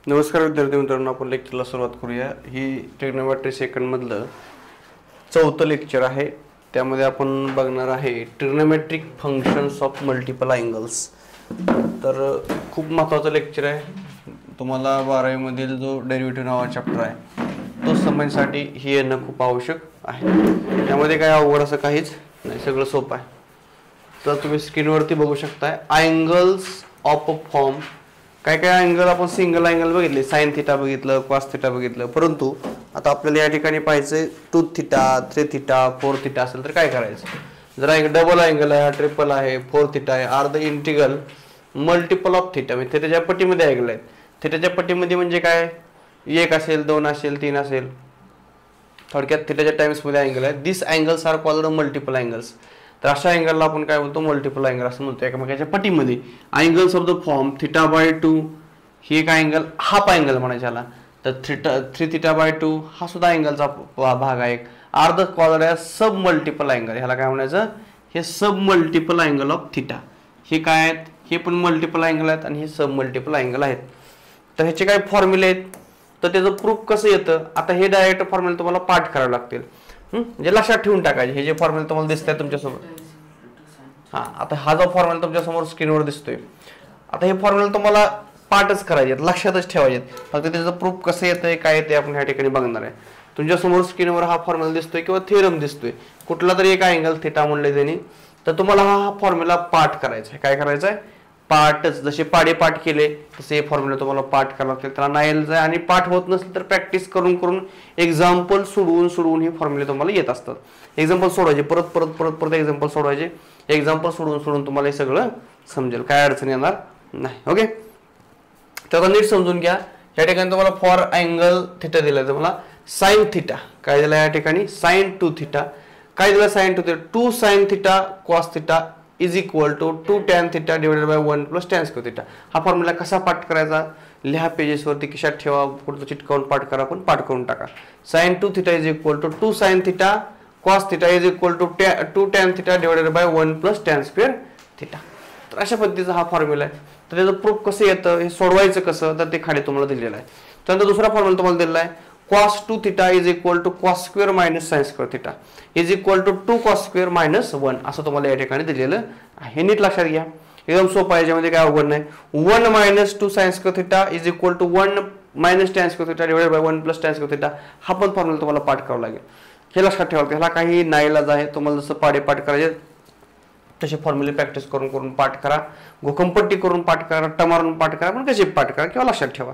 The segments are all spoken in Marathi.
नमस्कार विद्यार्थी मित्रांनो, आपण लेक्चरला सुरुवात करूया। ही ट्रिग्नोमेट्री सेकंड मधलं चौथं लेक्चर आहे। त्यामध्ये आपण बघणार आहे trigonometric functions of multiple angles. तर खूप महत्त्वाचं लेक्चर आहे। तुम्हाला 12वी मधील जो डेरिव्हेटिव्ह नावाचा चॅप्टर आहे तो समजण्यासाठी हे येणं खूप आवश्यक आहे। त्यामध्ये काय अवघड असं काहीच नाही, सगळं सोपं आहे। तर तुम्ही स्क्रीनवरती बघू शकता अँगल्स ऑफ अ फॉर्म। काय काय अँगल आपण सिंगल अँगल बघितले, साइन थिटा बघितलं, कॉस थिटा बघितलं, परंतु आता आपल्याला या ठिकाणी पाहिजे 2 थिटा 3 थिटा 4 थिटा असेल तर काय करायचं। जर एक डबल अँगल आहे, ट्रिपल आहे, 4 थिटा आहे, are the integral multiple of theta. म्हणजे थिटाच्या पट्टीमध्ये अँगल आहेत। थिटाच्या पट्टीमध्ये म्हणजे काय, 1 असेल, 2 असेल, 3 असेल, थोडक्यात थिटाच्या टाइम्स मध्ये अँगल आहे। This angles are called multiple angles. तर अशा अँगलला आपण काय बोलतो, मल्टिपल अँगल असं म्हणतो। एकमेकाच्या पट्टीमध्ये अँगल्स ऑफ द फॉर्म θ/2 ही एक अँगल, हाफ अँगल म्हणायचा याला। तर 3 θ/2 हा सुद्धा अँगलचा भाग आहे। Are the called as sub multiple angle. ह्याला काय म्हणायचं, हे sub multiple angle of theta. हे काय आहेत, हे पण मल्टिपल अँगल आहेत आणि हे सब मल्टिपल अँगल आहेत। तर ह्याचे काय फॉर्म्युले आहेत, तर त्याचं प्रूफ कसं येतं। आता हे डायरेक्ट फॉर्म्युला तुम्हाला पाठ करावे लागतील, म्हणजे लक्षात ठेवून टाकायचे। हे जे फॉर्म्युला तुम्हाला दिसतात तुमच्यासमोर, आता हा जो फॉर्म्युला तुमच्या समोर स्क्रीनवर दिसतोय, आता हे फॉर्म्युला तुम्हाला पाठच करायचे, लक्षातच ठेवायचे। फक्त त्याचं प्रूफ कसं येतंय काय येते आपण ह्या ठिकाणी बघणार आहे। तुमच्या समोर स्क्रीनवर हा फॉर्म्युला दिसतोय किंवा थेरम दिसतोय, कुठला तरी एक अँगल थिटा म्हणले त्यांनी। तर तुम्हाला हा फॉर्म्युला पाठ करायचा आहे। काय करायचं आहे, पाठच। जसे पाडे पाठ केले तसे हे फॉर्म्युला तुम्हाला पाठ करावं लागतील। त्याला नाही यायचं आणि पाठ होत नसेल तर प्रॅक्टिस करून करून एक्झाम्पल सोडवून हे फॉर्म्युले तुम्हाला येत असतात। एक्झाम्पल सोडवायचे, परत परत परत परत एक्झाम्पल सोडवायचे। एक्झाम्पल सोडून तुम्हाला हे सगळं समजेल, काय अडचण येणार नाही। ओके, तर आता नीट समजून घ्या। या ठिकाणी तुम्हाला फॉर अँगल थिटा दिलाय, तुम्हाला साइन थिटा काय दिला या ठिकाणी, sin 2 थिटा काय दिला, sin 2 theta 2 sin theta cos theta is equal to 2 tan theta divided by 1 plus tan square theta. हा फॉर्म्युला कसा पाठ करायचा, लिहा पेजेस वरती, खिशात ठेवा, कुठं चिटकावून पाठ करा, पण पाठ करून टाका। sin 2 theta is equal to 2 sin theta cos theta is equal to 2 tan theta divided by 1 plus tan square theta. तर अशा पद्धतीचा हा फॉर्म्युला आहे। तर त्याचं प्रूफ कसं येतं, हे सोडवायचं कसं, तर ते खाली तुम्हाला दिलेलं आहे। त्यानंतर दुसरा फॉर्म्युला तुम्हाला दिलेला आहे, cos 2 theta is equal to cos square minus sin square theta is equal to 2 cos square minus 1 असं तुम्हाला या ठिकाणी दिलेलं आहे। नीट लक्षात घ्या, एकदम सोपं आहे, याच्यामध्ये काय अवघड नाही। 1 minus 2 sin square theta is equal to 1 minus tan square theta divided by 1 plus tan square theta. हा पण फॉर्म्युला तुम्हाला पाठ करावा लागेल। हे लक्षात ठेवा, ह्याला काही नाईलाज आहे। तुम्हाला जसं पाडे पाठ करायचे तसे फॉर्म्युले प्रॅक्टिस करून करून पाठ करा, घोकंपट्टी करून पाठ करा, टमारून पाठ करा, पण कसे पाठ करा किंवा लक्षात ठेवा।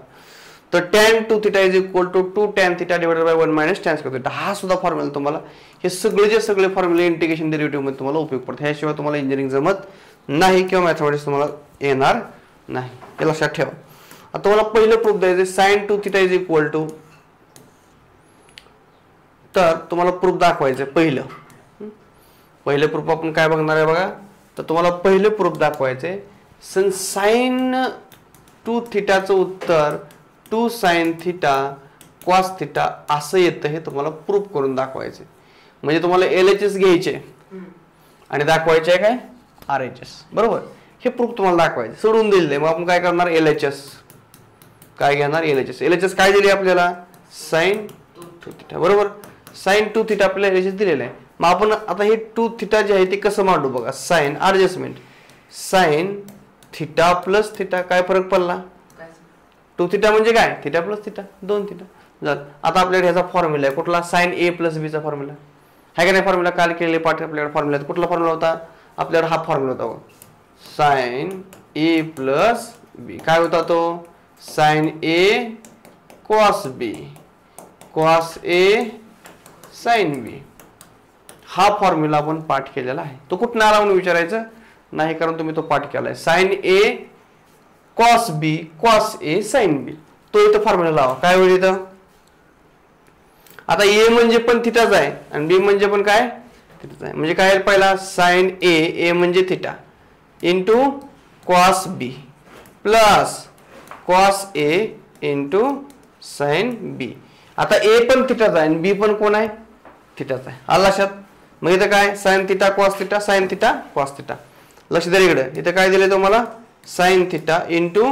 तर tan 2 theta is equal to 2 tan theta divided by 1 minus tan square theta हा सुद्धा फॉर्म्युला तुम्हाला, हे सगळे फॉर्म्युले इंटिग्रेशन डेरिव्हेटिव्ह मध्ये तुम्हाला उपयोग पडतात। ह्याशिवाय तुम्हाला इंजिनिअरिंग जमत नाही किंवा मॅथमॅटिक्स तुम्हाला येणार नाही, हे लक्षात ठेवा। आता तुम्हाला पहिलं प्रूफ द्यायचं sin 2 theta is equal to, तर तुम्हाला प्रूफ दाखवायचं पहिलं प्रूफ आपण काय बघणार आहे बघा। तर तुम्हाला पहिलं प्रूफ दाखवायचे, sin 2 थिटाचं उत्तर 2 sin थिटा cos थिटा असं येतं, हे तुम्हाला प्रूफ करून दाखवायचे। म्हणजे तुम्हाला LHS घ्यायचे आणि दाखवायचे आहे काय, RHS, बरोबर। हे प्रूफ तुम्हाला दाखवायचे, सोडून दिले। मग आपण काय करणार, LHS काय घेणार, LHS काय दिली आपल्याला, sin 2 थिटा, बरोबर। sin 2 थिटा आपल्याला LHS दिलेलं आहे। मग आपण आता हे 2 थिटा जे आहे ते कसं मांडू बघा, sine adjustment, sin theta plus theta काय फरक पडला, 2 थिटा म्हणजे काय, थिटा प्लस थिटा 2 थिटा झालं। आता आपल्याकडे ह्याचा फॉर्म्युला आहे कुठला, sin A प्लस B चा फॉर्म्युला आहे का नाही। फॉर्म्युला काल केलेले पाठ आपल्याकडे फॉर्म्युला, कुठला फॉर्म्युला होता आपल्याकडे, हा फॉर्म्युला होता sin A प्लस B। काय होता तो, sin A cos B cos A sin B। हा फॉर्म्युला आपण पाठ केलेला आहे। तो कुठं आला म्हणून विचारायचं नाही, कारण तुम्ही तो पाठ केलाय। sin A cos B cos A sin B, तो इथं फॉर्म्युला लावा, काय होईल इथं। आता A म्हणजे पण थिटाच आहे आणि B म्हणजे पण काय थिटाच आहे, म्हणजे काय पहिला sin A म्हणजे theta into cos B plus cos A into sin B। आता A पण थिटाच आहे आणि B पण कोण आहे, थिटाच आहे, आला लक्षात। मग इथं काय sin theta cos theta sin theta cos theta, लक्ष द्या इकडे, इथं काय दिले तुम्हाला sin theta into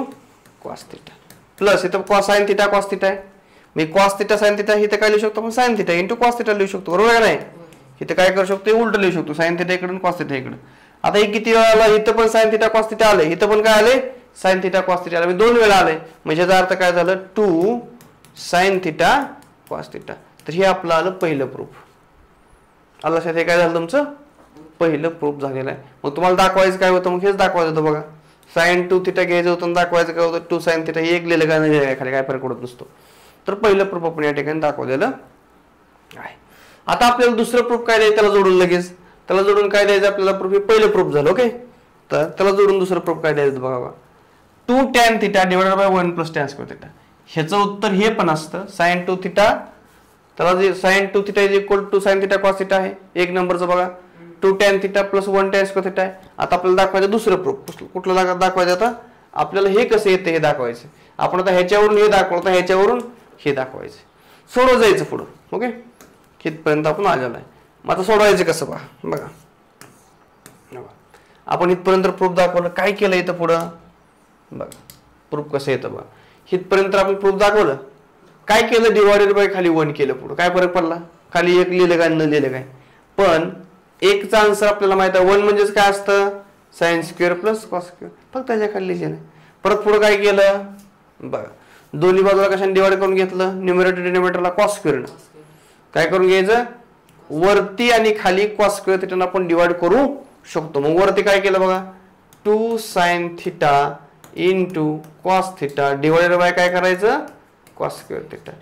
cos theta. Plus इथं cos sine theta cos theta आहे, मी कॉस थिटा साइन थिटा इथं काय लिहू शकतो आपण sine theta into cos theta लिहू शकतो, बरोबर आहे नाही? इथं काय करू शकतो उलट लिहू शकतो, साइन थिटा इकडून कॉस थिटा इकडे. आता हे किती वेळा आलं, इथं पण साइन थिटा कॉस थिटा आले, इथं पण काय आले साइन थिटा कॉस थिटा आले, दोन वेळा आले. म्हणजे याचा अर्थ काय झालं 2 साइन थिटा कॉस थिटा. तर हे आपलं आलं पहिलं प्रूफ. आलं लक्षात? हे काय झालं तुमचं पहिलं प्रूफ झालेलं आहे. मग तुम्हाला दाखवायचं काय होतं, मग हेच दाखवायचं होतं बघा, साइन 2 थिटा घ्यायचं होतं, दाखवायचं काय होतं 2 साइन थिटा. एक लिहिलं काय नाही खाली काय फरक पडत नसतो. तर पहिलं प्रूफ आपण या ठिकाणी दाखवलेलं आहे. आता आपल्याला दुसरं प्रूफ काय द्यायचं, त्याला जोडून लगेच त्याला जोडून काय द्यायचं आपल्याला प्रूफ, हे पहिलं प्रूफ झालं. ओके, तर त्याला जोडून दुसरं प्रूफ काय द्यायचं बघा, 2 tan theta divided by 1 plus tan square theta. ह्याचं उत्तर हे पण असतं साइन 2 थिटा, त्याला जे sine 2 theta is equal to sine theta cos theta आहे. एक नंबरचं बघा 2 tan theta plus 1 tan square theta आहे. आता आपल्याला दाखवायचं दुसरं प्रूफ, कुठलं दाखवायचं, आता आपल्याला हे कसं येतं हे दाखवायचं. आपण आता ह्याच्यावरून हे दाखवलं, ह्याच्यावरून हे दाखवायचं, सोडवं जायचं पुढं. ओके, इथपर्यंत आपण आलेलो आहे. मग आता सोडवायचं कसं बघा आपण इथपर्यंत प्रूफ दाखवलं, काय केलं इथं पुढं बघा प्रूफ कसं येतं बघा. इथपर्यंत आपण प्रूफ दाखवलं, काय केलं डिवायडेड बाय खाली 1 केलं, पुढं काय फरक पडला, खाली 1 लिहिलं काय न लिहिलं काय. पण एकचा आन्सर आपल्याला माहित आहे 1 म्हणजेच काय असतं sine square plus cos square, फक्त त्याच्या खाली लिहिलं नाही. परत पुढे काय केलं बघा, दोन्ही बाजूला कशाने डिवाइड करून घेतलं, न्यूमरेटर डिनोमिनेटरला कॉस स्क्वेअर काय करून घ्यायचं, वरती आणि खाली कॉस स्क्वेअर थिटा आपण डिवाइड करू शकतो. मग वरती काय केलं बघा 2 sine theta into cos theta divided by काय करायचं कॉस स्क्वेअर थिटा.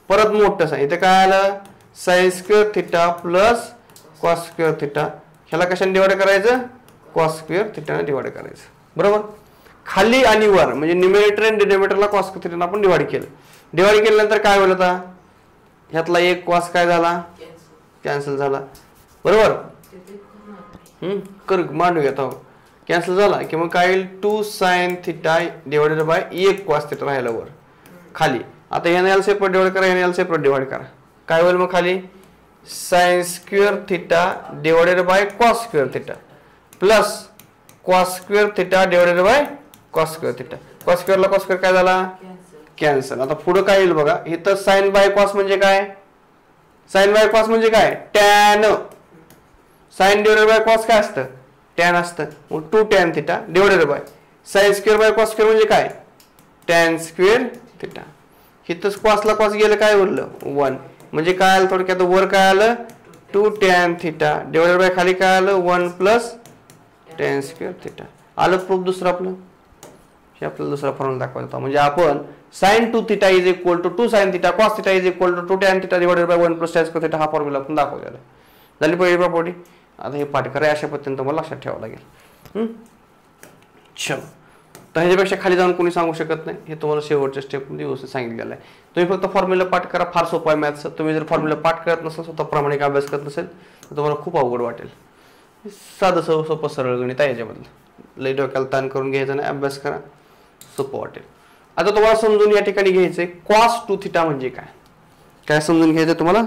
परत मोठं साइन इथे काय आलं sign square theta plus cos square theta, ह्याला कशाने डिवाइड करायचं कॉस स्क्वेअर थिटाने डिवाइड करायचं, बरोबर. खाली आणि वर म्हणजे न्यूमरेटर आणि डिनोमिनेटरला कॉस स्क्वेअर थिटाने आपण डिवाइड केलं. डिवाइड केल्यानंतर काय होईल, आता ह्यातला एक कॉस काय झाला कॅन्सल झाला, बरोबर. कर मांडूया आता कॅन्सल झाला की मग काय येईल 2 sine theta divided by 1 cos theta राहिला वर खाली. आता ह्याने याला सेपरेट डिवाइड करा, ह्याने याला सेपरेट डिवाइड करा, काय होईल मग खाली sine square theta divided by cos square theta plus cos square theta divided by cos square theta. Cos स्क्वेअरला कॉस स्क्वेअर काय झाला कॅन्सल. आता पुढे काय येईल बघा, इथं साइन बाय कॉस म्हणजे काय, साइन बाय कॉस म्हणजे काय tan, sine divided by cos काय असतं टॅन असतं. मग 2 tan theta divided by sine square by cos square म्हणजे काय टॅन स्क्वेअर थिटा. इथं कॉसला कॉस गेलं काय उरलं 1, म्हणजे काय आलं थोडक्यात वर काय आलं 2 tan थिटा डिवाइडेड बाय खाली काय आलं 1 प्लस tan स्क्वेअर थिटा. आलं प्रूफ दुसरं आपलं, हे आपल्याला दुसरा फॉर्म्युला दाखवायचा होता. म्हणजे आपण sine 2 theta is equal to 2 sine theta cos theta is equal to 2 tan theta divided by 1 plus tan square theta हा फॉर्म्युला आपण दाखवलेला आहे. झाली पहिली प्रॉपर्टी. आता हे पाठ करा, अशा पद्धतीने तुम्हाला लक्षात ठेवावं लागेल. चलो, तर ह्याच्यापेक्षा खाली जाऊन कोणी सांगू शकत नाही, हे तुम्हाला शेवटच्या स्टेपमध्ये व्यवस्थित सांगितलेलं आहे. तुम्ही फक्त फॉर्म्युला पाठ करा, फार सोपा आहे मॅथ्स. तुम्ही जर फॉर्म्युला पाठ करत नसेल, स्वतः प्रामाणिक अभ्यास करत नसेल तर तुम्हाला खूप अवघड वाटेल. साधं सोपं सरळ गणित आहे याच्यामधलं, लई डोक्याला ताण करून घ्यायचं नाही, अभ्यास करा, सोपं वाटेल. आता तुम्हाला समजून या ठिकाणी घ्यायचंय कॉस 2 थिटा म्हणजे काय, काय समजून घ्यायचं तुम्हाला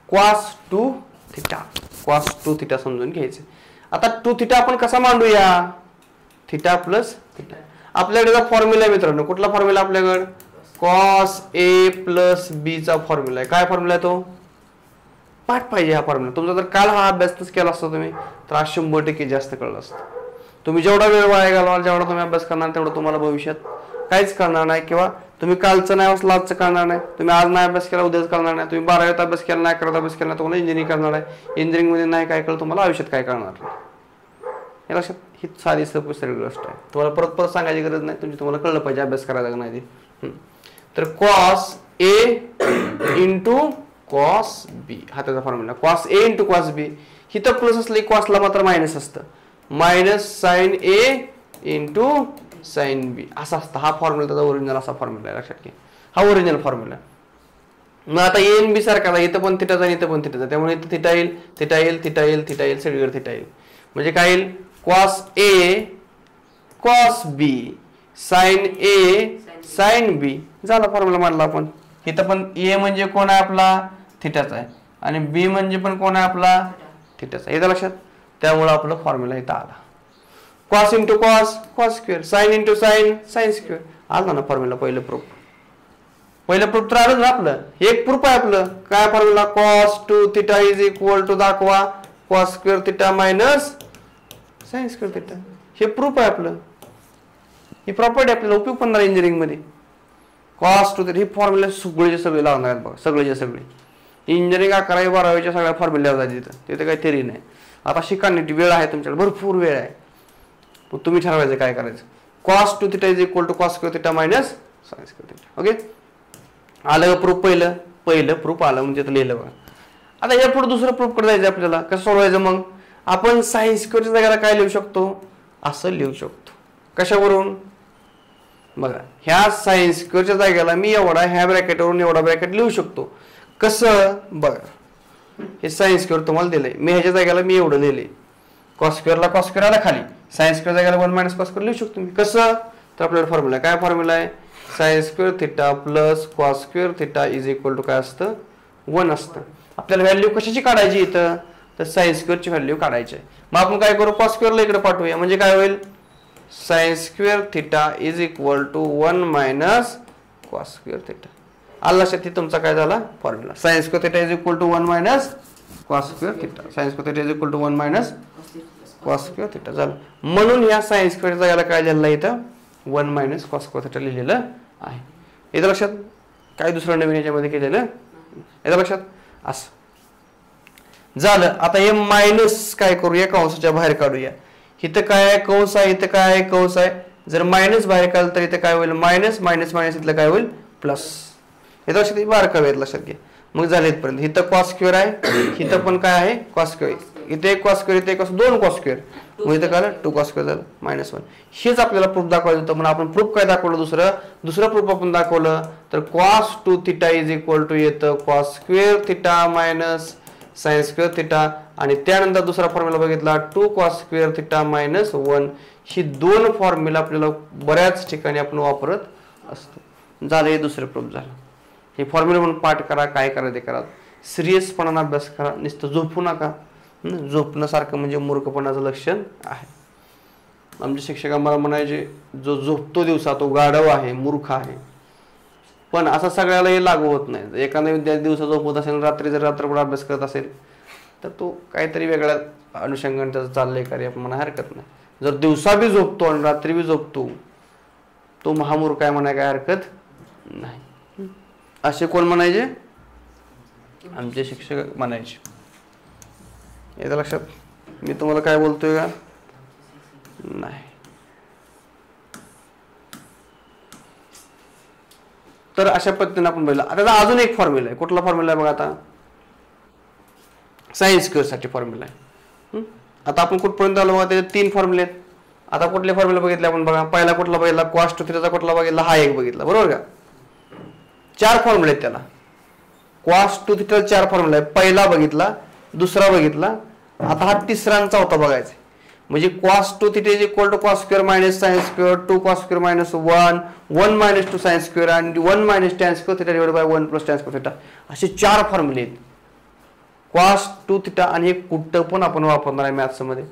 कॉस 2 थिटा, कॉस 2 थिटा समजून घ्यायचे. आता 2 थिटा आपण कसा मांडूया थिटा प्लस थिटा. आपल्याकडे फॉर्म्युला आहे मित्रांनो, कुठला फॉर्म्युला आपल्याकडे कॉस ए प्लस बी चा फॉर्म्युला आहे. काय फॉर्म्युला आहे तो पाठ पाहिजे हा फॉर्म्युला. तुमचा जर काल हा अभ्यास केला असता तुम्ही तर आज 100% जास्त कळलं असतं. तुम्ही जेवढा वेळ वाया घालवाल, जेवढा तुम्ही अभ्यास करणार तेवढं तुम्हाला भविष्यात काहीच करणार नाही, किंवा तुम्ही कालचं नाही असलं आजचं करणार नाही, तुम्ही आज नाही अभ्यास केला उद्याच करणार नाही, तुम्ही 12वीत अभ्यास केला नाही 11वीत अभ्यास केला नाही तुम्हाला इंजिनिअरिंग करणार आहे, इंजिनिअरिंग मध्ये नाही काय कळलं तुम्हाला आयुष्यात काय करणार नाही. या लक्षात, ही साधी सोपी सरळ गोष्ट आहे, तुम्हाला परत परत सांगायची गरज नाही, तुम्हाला कळलं पाहिजे अभ्यास करायला नाही. तर कॉस ए इंटू कॉस बी हा त्याचा formula, cos A into cos बी. ही तर प्लस असली कॉसला मात्र मायनस असतं, मायनस साइन ए इंटू साइन बी असा असतं. हा फॉर्म्युला त्याचा ओरिजिनल असा फॉर्म्युला आहे, लक्षात घ्या, हा ओरिजिनल फॉर्म्युला. मग आता ए एन बी सारखा, इथं पण थिटाचा आणि इथं पण थिटाचा, त्यामुळे इथं थिटा येईल, थिटा येईल, थिटा येईल, थिटा येईल, सगळीकडे थिटा येईल. म्हणजे काय येईल cos A cos B sign A sine B झाला फॉर्म्युला मांडला आपण. इथं पण ए म्हणजे कोण आहे आपला थिटाचा आहे आणि बी म्हणजे पण कोण आहे आपला थिटाचा, येतं लक्षात. त्यामुळे आपला फॉर्म्युला इथं आला. Cos into cos cos square, sine into sine sine square. आला ना फॉर्म्युला पहिलं प्रूफ तर आलं ना आपलं. एक प्रूफ आहे आपलं. काय formula cos 2 theta is equal to दाखवा cos square theta minus sin square theta. हे प्रूफ आहे आपलं. ही प्रॉपर्टी आपल्याला उपयोग पडणार इंजिनिअरिंग मध्ये. cos 2 थिटा ही फॉर्म्युला सगळे लावणार आहेत बघा. सगळे इंजिनिअरिंग 11वी 12वीच्या सगळ्या फॉर्म्युला लावतात तिथे काही थेरी नाही. आता शिकण्याची वेळ आहे तुमच्याकडे भरपूर वेळ आहे. पण तुम्ही ठरवायचं काय करायचं. cos 2 theta is equal to cos square theta minus sin square theta. Okay आलं प्रूफ पहिलं प्रूफ आलं म्हणजे लिहिलं बघा. आता या पुढे दुसरं प्रूफ कडे जायचं आपल्याला. कसं सोडवायचं मग आपण sin स्क्वेअरच्या जागेला काय लिहू शकतो असं लिहू शकतो. कशावरून बघा ह्या sin स्क्वेअरच्या जागेला मी एवढा ह्या ब्रॅकेटवरून एवढा ब्रॅकेट लिहू शकतो. कसं बघा हे sin स्क्वेअर तुम्हाला दिलंय मी ह्याच्या जागेला मी एवढं लिहिलंय. cos स्क्वेअरला cos स्क्वेअर आला खाली sin स्क्वेअर जागेला 1 - cos स्क्वेअर लिहू शकतो मी. कसं तर आपल्याला फॉर्म्युला काय फॉर्म्युला आहे sin square theta plus cos square theta is equal to काय असतं 1 असतं. आपल्याला व्हॅल्यू कशाची काढायची इथं तर sin स्क्वेअरची व्हॅल्यू काढायची आहे. मग आपण काय करू cos स्क्वेअरला इकडे पाठवूया म्हणजे काय होईल sin square theta is equal to 1 - cos square theta. आला लक्षात तुमचा काय झाला formula sin square theta is equal to 1 - cos square theta. sin square theta is equal to 1 - cos square theta झालं. म्हणून या sin स्क्वेअर जायला काय लिहिलं इथं 1 - cos स्क्वेअर थिटा लिहिलेलं आहे. येतं लक्षात काय दुसरं नवीन याच्यामध्ये केलेलं येतं लक्षात असं झालं. आता हे मायनस काय करूया कंसाच्या बाहेर काढूया. इथं काय आहे कंस आहे इथं काय आहे कंस आहे. जर मायनस बाहेर काढलं तर इथं काय होईल मायनस मायनस मायनस इथलं काय होईल प्लस. येतं लक्षात बारकावे लक्षात घ्या. मग झालं इथपर्यंत. इथं cos स्क्वेअर आहे इथं पण काय आहे cos स्क्वेअर. इथे एक cos स्क्वेअर इथे एक दोन cos स्क्वेअर मग इथं काय 2 cos स्क्वेअर झालं -1. हेच आपल्याला प्रूफ दाखवायचं होतं. म्हणून आपण प्रूफ काय दाखवलं दुसरं प्रूफ आपण दाखवलं तर cos 2 theta is equal to येतं cos square theta minus sin square theta आणि त्यानंतर दुसरा फॉर्म्युला बघितला 2 cos स्क्वेअर थिटा -1. ही दोन फॉर्म्युला आपल्याला बऱ्याच ठिकाणी आपण वापरत असतो. झालं हे दुसरं प्रूफ झालं. हे फॉर्म्युला म्हणून पाठ करा काय करा ते करा. सिरियसपणाने अभ्यास करा नुसतं झोपू नका. झोपण्यासारखं म्हणजे मूर्खपणाचं लक्षण आहे. आमचे शिक्षक आम्हाला म्हणायचे जो झोपतो दिवसा तो गाढव आहे मूर्ख आहे. पण असं सगळ्याला हे लागू होत नाही. एखादा विद्यार्थी दिवसा झोपत असेल रात्री जर रात्रभर अभ्यास करत असेल तर तो काहीतरी वेगळ्या अनुषंगाने त्याचं चाललंय कार्य आपण म्हणा हरकत नाही. जर दिवसा बी झोपतो आणि रात्री बी झोपतो तो महामूर्ख आहे म्हणाय काय हरकत नाही. असे कोण म्हणायचे आमचे शिक्षक म्हणायचे. येतं लक्षात मी तुम्हाला काय बोलतोय का नाही. तर अशा पद्धतीने आपण बघितलं. आता अजून एक फॉर्म्युला आहे. कुठला फॉर्म्युला आहे बघा आता sin स्क्वेअर साठी फॉर्म्युला आहे. आता आपण कुठपर्यंत आलो बघा त्याचे 3 फॉर्म्युले आहेत. आता कुठले फॉर्म्युला बघितले आपण बघा. पहिला कुठला बघितला cos 2 थिटाचा कुठला बघितला हा एक बघितला बरोबर का. 4 फॉर्म्युले आहेत त्याला. cos 2 थिटा 4 फॉर्म्युला आहे. पहिला बघितला दुसरा बघितला आता हा तिसरा आणि चौथा बघायचा. म्हणजे cos 2 theta is equal to cos square minus sin square 2 cos square -1 1 - 2 sin square आणि 1 - tan square theta divided by 1 + tan square theta. असे 4 फॉर्म्युले आहेत cos 2 थिटा आणि हे कुठं पण आपण वापरणार आहे मॅथ्स मध्ये.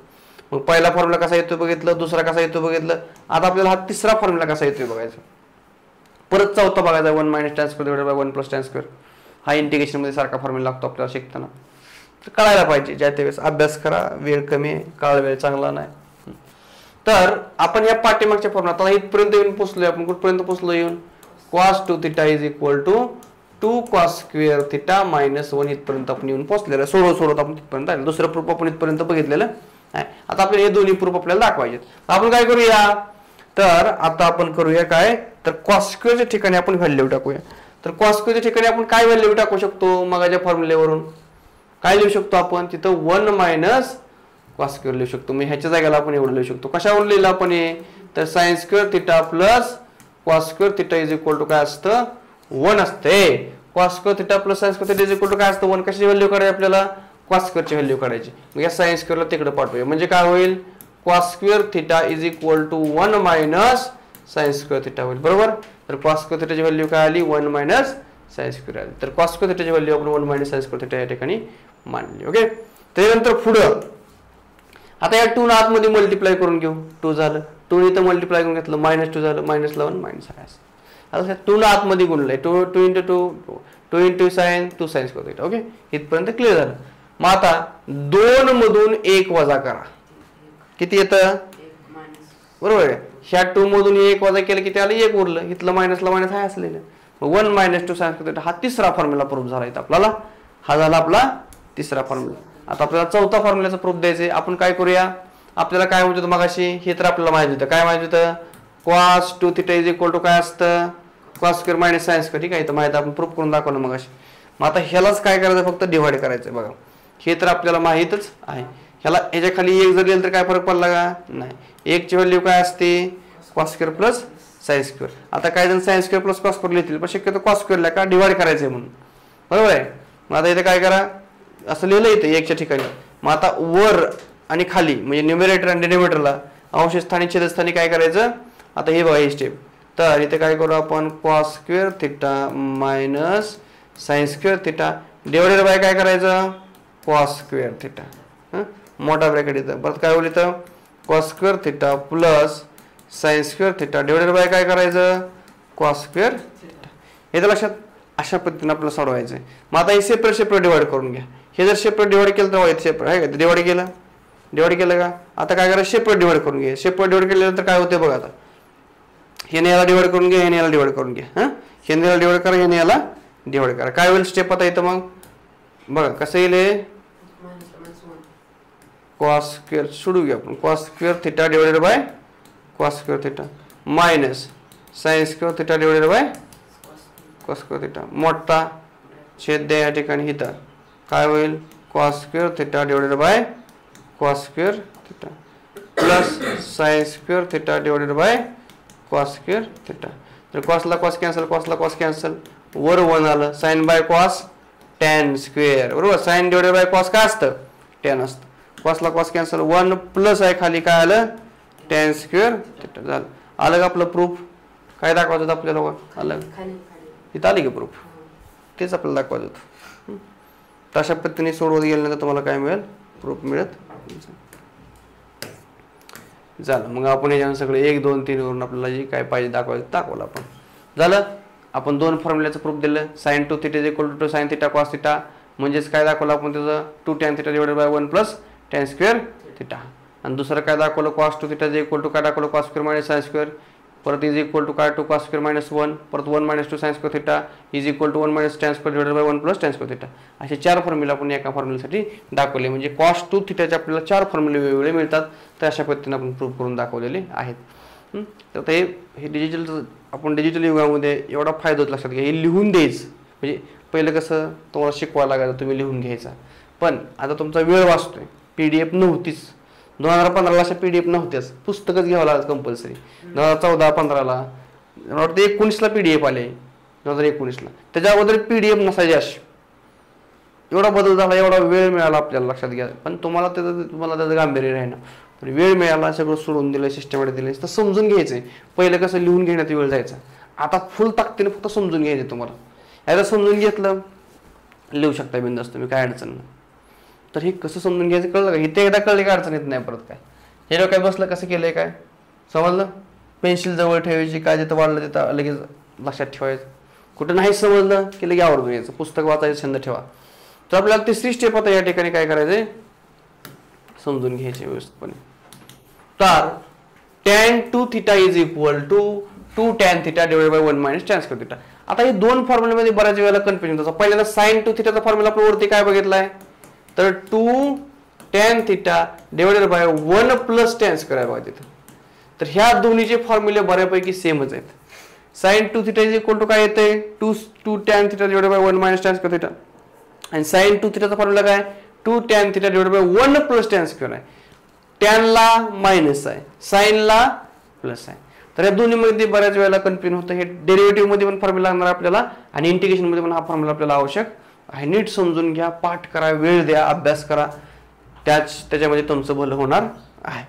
मग पहिला फॉर्म्युला कसा येतो बघितलं दुसरा कसा येतो बघितलं. आता आपल्याला हा तिसरा फॉर्म्युला कसा येतोय बघायचा. परत चौथा बघायचा 1 - tan square divided by 1 + tan square. हा इंटिग्रेशन मध्ये सारखा फॉर्म्युला लागतो आपल्याला शिकताना. तर कळायला पाहिजे. ज्या त्यावेळेस अभ्यास करा वेळ कमी आहे काळ वेळ चांगला नाही. तर आपण या पाठीमागच्या फॉर्म्युला आता इथपर्यंत येऊन पोहोचलोय. आपण कुठपर्यंत पोहोचलो येऊन cos 2 theta is equal to 2 cos square theta -1 इथपर्यंत आपण येऊन पोहोचलेलं. सोडवत आपण तिथपर्यंत आलो. दुसरं प्रूफ आपण इथपर्यंत बघितलेलं आहे. आता आपल्याला हे दोन्ही प्रूफ आपल्याला दाखवायचे. आपण काय करूया तर आता आपण करूया काय तर cos स्क्वेअरच्या ठिकाणी आपण व्हॅल्यू टाकूया. तर cos स्क्वेअरच्या ठिकाणी आपण काय व्हॅल्यू टाकू शकतो मगाच्या फॉर्म्युलेवरून काय लिहू शकतो आपण तिथं 1 - cos स्क्वेअर लिहू शकतो. मग ह्याच्या जागेला आपण एवढं लिहू शकतो. कशावर लिहिलं आपण हे तर sin square theta plus cos square theta is equal to काय असतं 1 असते. cos square theta plus sin square theta is equal to काय असतं 1. कशाची व्हॅल्यू काढायची आपल्याला cos स्क्वेअरची व्हॅल्यू काढायची. मग या sin स्क्वेअरला तिकडे पाठवूया म्हणजे काय होईल cos square theta is equal to 1 - sin square theta होईल बरोबर. तर cos स्क्वेअर थिटाची व्हॅल्यू काय आली 1 - sin स्क्वेअर आली. तर cos स्क्वेअर थिटाची व्हॅल्यू आपण 1 - sin स्क्वेअर थिटा या ठिकाणी मांडली. ओके त्यानंतर पुढं आता या 2 आतमध्ये मल्टिप्लाय करून घेऊ. 2 झालं 2 इथं मल्टिप्लाय करून घेतलं -2 झालं -11 -i. आता 2 ला आतमध्ये गुणलंय 2 × 2 × sin 2 sin square theta. Okay, इथपर्यंत क्लिअर झालं. मग आता 2 मधून 1 वजा करा, किती येतं बरोबर आहे. ह्या 2 मधून 1 वजा केलं किती आलं 1 उरलं, इथलं मायनसला मायनस आहे असलेलं. मग 1 - 2 sin स्क्वेअर थिटा हा तिसरा फॉर्म्युला प्रूफ झाला इथं आपल्याला. हा झाला आपला तिसरा फॉर्म्युला. आता आपल्याला चौथा फॉर्म्युलाचा प्रूफ द्यायचा आहे. आपण काय करूया, आपल्याला काय होतं मगाशी हे तर आपल्याला माहिती होतं. काय माहिती होतं, cos 2 θ = काय असतं cos square minus sin square. ठीक आहे, इथं माहिती आपण प्रूफ करून दाखवलं मगाशी. मग आता ह्यालाच काय करायचं, फक्त डिवाइड करायचं. बघा हे तर आपल्याला माहीतच आहे. ह्याला ह्याच्या खाली 1 जर गेलं तर काय फरक पडला का नाही. 1 ची व्हॅल्यू काय असते cos square plus sin square. आता काही जण sin square plus cos square लिहितील, पण शक्यतो cos स्क्वेअरला का डिवाइड करायचंय म्हणून, बरोबर आहे. मग आता इथे काय करा, असं लिहिलं इथं 1 च्या ठिकाणी. मग आता वर आणि खाली म्हणजे न्यूमरेटर आणि डिनोमिनेटरला अंश स्थानी छेदस्थानी काय करायचं. आता हे बघा ही स्टेप. तर इथे काय करू आपण cos square theta minus sin square theta divided by काय करायचं cos स्क्वेअर थिटा. मोठा ब्रॅकेट इथं परत काय होईल इथं cos square theta plus sin square theta divided by काय करायचं cos स्क्वेअर थिटा. हे लक्षात अशा पद्धतीने आपल्याला सोडवायचं आहे. मग आता हे सेपरेट डिवाइड करून घ्या. हे जर सेपरेट डिवाइड केलं तर सेपरेट आहे का, डिवाइड केलं का. आता काय करायचं सेपरेट डिवाइड करून घ्या. सेपरेट डिवाइड केल्यानंतर काय होते बघा. आता हे याला डिवाइड करून घ्या, हे याला डिवाइड करून घ्या. हे याला डिवाइड करा, हे याला डिवाइड करा. काय होईल स्टेप आता इथं मग बघा कसं येईल cos स्क्वेअर सोडू घ्या आपण. cos square theta divided by cos square theta minus sin square theta divided by cos square theta. मोठा छेद द्या या ठिकाणी इथं काय होईल cos square theta divided by cos square theta plus sin square theta divided by cos square theta. तर cosला cos कॅन्सल वर 1 आलं sin by cos tan square बरोबर. sin डिवाइडेड बाय cos काय असतं tan असतं. cosला cos कॅन्सल 1 प्लस आहे खाली काय आलं tan स्क्वेअर थिटा झालं. आलं का आपलं प्रूफ. काय दाखवायचं आपल्याला आलं इथं आली की प्रूफ, तेच आपल्याला दाखवायचं होतं. तशा पद्धतीने सोडवत गेल्यानंतर तुम्हाला काय मिळेल प्रूफ मिळत झालं. मग आपण याच्यानं सगळे 1 2 3 वरून आपल्याला जे काय पाहिजे दाखवलं आपण झालं. आपण 2 फॉर्म्युल्याचं प्रूफ दिलं. sin 2 θ = 2 sin θ cos θ म्हणजेच काय दाखवलं आपण त्याचं 2 tan θ divided by 1 plus tan square theta. आणि दुसरं काय दाखवलं cos 2 θ = काय दाखवलं cos square minus sin square परत इज इक्वल टू काय 2 cos स्क्वेअर मायनस 1 परत 1 - 2 sin square theta is equal to 1 - tan square divided by 1 plus tan square theta. असे 4 फॉर्म्युला आपण एका फॉर्म्युल्यासाठी दाखवले. म्हणजे cos 2 θ चे आपल्याला 4 फॉर्म्युले वेगवेगळे मिळतात. तर अशा पद्धतीने आपण प्रूफ करून दाखवलेले आहेत. तर हे डिजिटल युगामध्ये एवढा फायदा होत लक्षात घ्या. हे लिहून द्यायचं म्हणजे पहिलं कसं तुम्हाला शिकवायला लागायचं तुम्ही लिहून घ्यायचा. पण आता तुमचा वेळ वाचतोय. PDF नव्हतीच 2015ला अशा PDF नव्हत्याच. पुस्तकच घ्यावं लागत कंपल्सरी. 2014-15ला मला वाटतं 19ला PDF आले 2019ला. त्याच्या अगोदर PDF नसायचे अशी. एवढा बदल झाला, एवढा वेळ मिळाला आपल्याला लक्षात घ्या. पण तुम्हाला त्याचं गांभीर्य राहिना. पण वेळ मिळाला सगळं सोडून दिलं सिस्टमॅटिक दिलं तर समजून घ्यायचंय. पहिलं कसं लिहून घेण्यात वेळ जायचा. आता फुल ताकदीने फक्त समजून घ्यायचं तुम्हाला. याला समजून घेतलं लिहू शकता बिंदास तुम्ही, काय अडचण नाही. तर हे कसं समजून घ्यायचं कळलं का. इथे एकदा कळले काय अडचण येत नाही परत. काय हे काय बसलं कसं केलंय काय समजलं. पेन्सिल जवळ ठेवायची, काय जिथं वाढलं तिथं लगेच लक्षात ठेवायचं. कुठं नाही समजलं की लगेच आवडून यायचं. पुस्तक वाचायचं छंद ठेवा. तर आपल्याला तिसरी स्टेप आता या ठिकाणी काय करायचंय समजून घ्यायचे व्यवस्थितपणे. तर tan 2 θ is equal to 2 tan θ divided by 1 - tan square theta. आता हे 2 फॉर्म्युल्यामध्ये बऱ्याच वेळेला कन्फ्युजन होतं. पहिल्यांदा sin 2 θ चा फॉर्म्युला आपण वरती काय बघितलाय तर 2 tan θ divided by 1 plus tan square आहे बघा तिथं. तर ह्या दोन्हीचे फॉर्म्युले बऱ्यापैकी सेमच आहेत. sin 2 θ इज इक्वल टू काय येते 2 tan θ divided by 1 - tan square theta. आणि sin 2 θ चा फॉर्म्युला काय 2 tan θ divided by 1 plus tan square आहे. tan ला मायनस आहे, sin ला प्लस आहे. तर या दोन्ही मध्ये बऱ्याच वेळेला कन्फ्युजन होतं. हे डेरिव्हेटिव्ह मध्ये पण फॉर्म्युला लागणार आपल्याला आणि इंटिग्रेशन मध्ये पण हा फॉर्म्युला आपल्याला आवश्यक आहे. नीट समजून घ्या, पाठ करा, वेळ द्या, अभ्यास करा. त्याच्यामध्ये तुमचं भलं होणार आहे.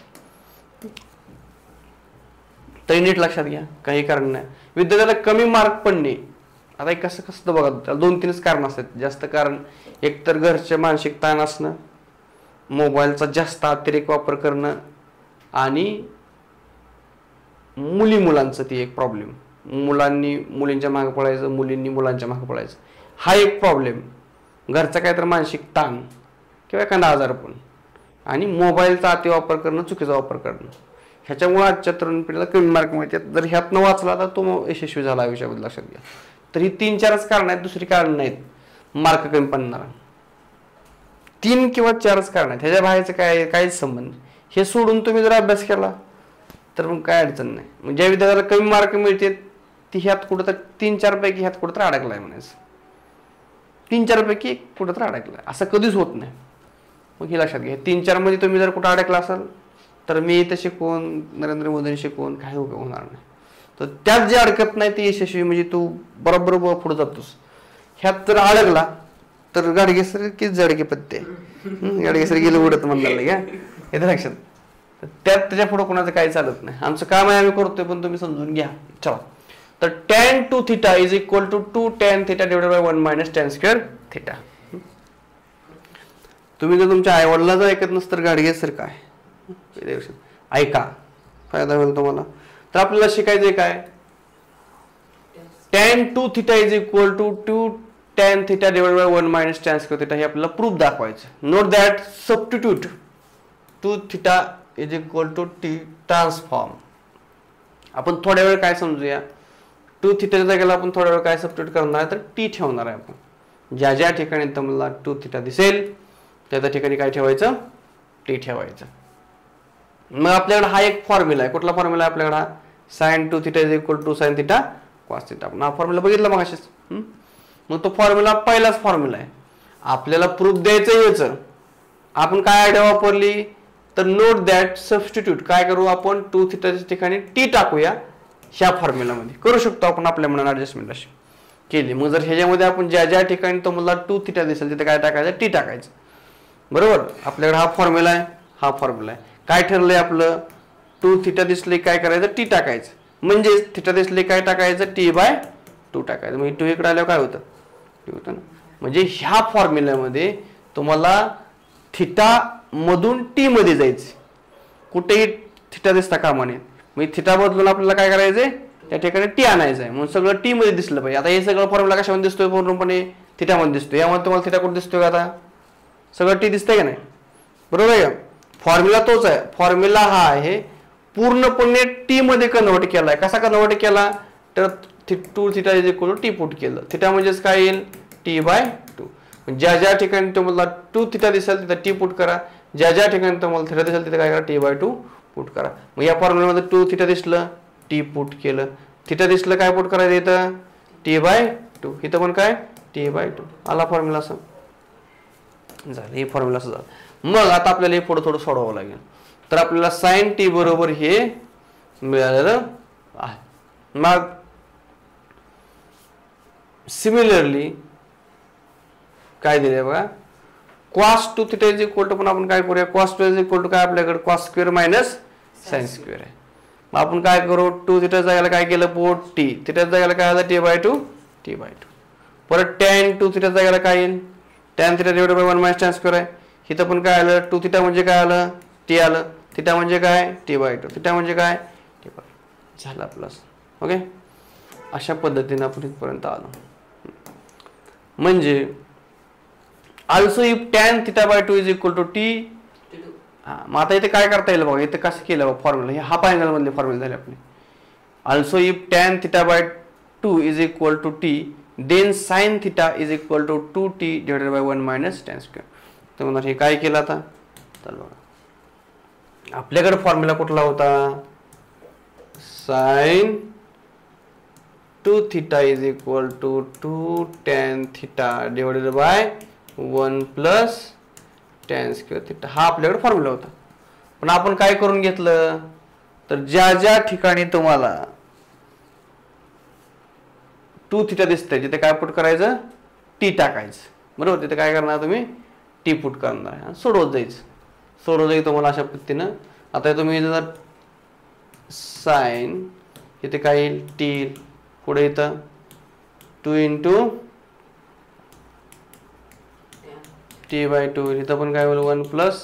तरी नीट लक्षात घ्या, काही कारण नाही. विद्यार्थ्याला कमी मार्क पडणे आता कसं बघा त्याला 2-3च कारण असतात. जास्त कारण एकतर घरचे मानसिक ताण असणं, मोबाईलचा जास्त अतिरेक वापर करणं आणि मुली मुलांचं ती एक प्रॉब्लेम, मुलांनी मुलींच्या मागे पळायचं, मुलींनी मुलांच्या मागे पळायचं, हा एक प्रॉब्लेम. घरचा काहीतरी मानसिक ताण किंवा एखादा आजारपण आणि मोबाईलचा अतिवापर करणं, चुकीचा वापर करणं, ह्याच्यामुळे आजच्या तरुण पिढीला कमी मार्क मिळतात. जर ह्यातनं वाचला तर तो यशस्वी झाला आयुष्याबद्दल, लक्षात घ्या. तर ही 3-4च कारण आहेत, दुसरी कारण नाहीत मार्क कमी पडणारा. 3 किंवा 4च कारण आहेत, ह्याच्या बाहेरचं काहीच संबंध. हे सोडून तुम्ही जर अभ्यास केला तर मग काय अडचण नाही. मग ज्या विद्यार्थ्याला कमी मार्क मिळते ती ह्यात कुठं तर 3-4 पैकी ह्यात कुठं तर अडकलाय म्हणायचं. 3-4 पैकी कुठं तर अडकलाय, असं कधीच होत नाही. मग हे लक्षात घ्या. 3-4 मध्ये तुम्ही जर कुठं अडकला असाल तर मी इथं शिकवून, नरेंद्र मोदींनी शिकवून काही उपयोग होणार नाही. तर त्यात जे अडकत नाही ते यशस्वी, म्हणजे तू बरोबर पुढे जातोस. ह्यात जर अडकला तर गाडगेसर की जडके पत्ते, गाडगेसर गेलं उडत म्हणणार का, येतं लक्षात. त्यात त्याच्या पुढे कोणाचं काही चालत नाही. आमचं काम आहे, आम्ही करतोय, पण तुम्ही समजून घ्या. चला, तर tan 2 θ is equal to 2 tan θ divided by 1 minus tan square θ. तुम्ही जर तुमच्या आईवडिलांचं ऐकत नसतं तर गाडगेसर काय ऐका, फायदा होईल तुम्हाला. तर आपल्याला शिकायचंय काय, tan 2 θ is equal to 2 tan θ divided by 1 minus tan square θ हे आपल्याला प्रूफ दाखवायचं. Note that substitute 2 θ is equal to t transform. आपण थोड्या वेळ काय समजूया, 2 θ जागेला आपण थोड्या वेळ काय सबस्टिट्यूट करणार आहे तर t ठेवणार आहे. आपण ज्या ज्या ठिकाणी तुम्हाला 2 θ दिसेल त्या ठिकाणी काय ठेवायचं, t ठेवायचं. मग आपल्याकडे हा एक फॉर्म्युला आहे. कुठला फॉर्म्युला आहे आपल्याकडे, हा sin 2 θ is equal to sin θ cos θ. आपण हा फॉर्म्युला बघितला मग असेच. मग तो फॉर्म्युला पहिलाच फॉर्म्युला आहे. आपल्याला प्रूफ द्यायचं याचं, आपण काय आयडिया वापरली तर नोट दॅट सबस्टिट्यूट काय करू आपण, 2 θ च्या ठिकाणी t टाकूया. ह्या फॉर्म्युलामध्ये करू शकतो आपण आपल्या मनाने ऍडजस्टमेंट अशी केली. मग जर ह्याच्यामध्ये आपण ज्या ज्या ठिकाणी तुम्हाला 2 θ दिसेल तिथे काय टाकायचं, t टाकायचं. बरोबर, आपल्याकडे हा फॉर्म्युला आहे, हा फॉर्म्युला आहे. काय ठरलंय आपलं, 2 θ दिसले काय करायचं, t टाकायचं. म्हणजे θ दिसले काय टाकायचं, t/2 टाकायचं. म्हणजे 2 इकडे आल्यावर काय होतं, t होतं ना. म्हणजे ह्या फॉर्म्युल्यामध्ये तुम्हाला θ मधून t मध्ये जायचं, कुठेही θ दिसता कामा नये. मग θ बदलून आपल्याला काय करायचंय, त्या ठिकाणी t आणायचं आहे. म्हणून सगळं t मध्ये दिसलं पाहिजे. आता हे सगळं फॉर्म्युला कशामध्ये दिसतोय, पूर्णपणे θ मध्ये दिसतोय. यामध्ये तुम्हाला θ कुठे दिसतोय, आता सगळं t दिसतंय का नाही, बरोबर आहे का. फॉर्म्युला तोच आहे. फॉर्म्युला हा आहे पूर्णपणे t मध्ये कन्वर्ट केलाय. कसा कन्वर्ट केला तर 2 θ is equal to t put केलं. θ म्हणजेच काय येईल, t/2. ज्या ज्या ठिकाणी तुम्हाला 2 θ दिसेल तिथे t पुट करा, ज्या ज्या ठिकाणी तुम्हाला θ दिसेल तिथे काय करा, t/2 पुट करा. मग या फॉर्म्युल्यामध्ये 2 θ दिसलं, t पुट केलं. θ दिसलं काय पुट करायचं इथं, t/2. इथं पण काय, t/2. आला फॉर्म्युला असं झालं. हे फॉर्म्युला असं झालं. मग आता आपल्याला हे पुढे थोडं सोडवावं लागेल. तर आपल्याला sin t बरोबर हे मिळालेलं आहे. मग सिमिलरली काय दिलंय बघा, cos 2 θ इज इक्वल टू, पण आपण काय करूया, cos 2 इज इक्वल टू काय आपल्याकडे cos square minus sin square आहे. मग आपण काय करू, 2 θ जागेला काय केलं, पोट t, θ जागेला काय आलं, t/2. परत tan 2 θ जागेला काय येईल, tan θ divided by 1 minus tan square आहे. इथं पण काय आलं, 2 θ म्हणजे काय आलं, t आलं. θ म्हणजे काय, t/2. θ म्हणजे काय, t/2 झाला प्लस. ओके, अशा पद्धतीने आपण इथपर्यंत आलो. म्हणजे also if tan θ/2 is equal to t. मग आता इथे काय करता येईल बघा, इथे कसं केलं बघा फॉर्म्युला, हे हाफ अँगल मधले फॉर्म्युला झाले आपले. also if tan θ/2 is equal to t then sin θ is equal to 2t divided by 1 minus tan square. तर म्हणणार हे काय केलं आता, तर बघा आपल्याकडे फॉर्म्युला कुठला होता, sin 2 θ is equal to 2 tan θ divided by 1 plus tan square θ. हा आपल्याकडे फॉर्म्युला होता. पण आपण काय करून घेतलं, तर ज्या ज्या ठिकाणी तुम्हाला 2 θ दिसतंय तिथे काय पुट करायचं, t टाकायचं. बरोबर, तिथे काय करणार तुम्ही, t पुट करणार, सोडवत जाईल तुम्हाला अशा पद्धतीनं. आता तुम्ही जर साइन इथे काय येईल, t पुढे येतं 2 into t/2. इथं पण काय होईल, 1 plus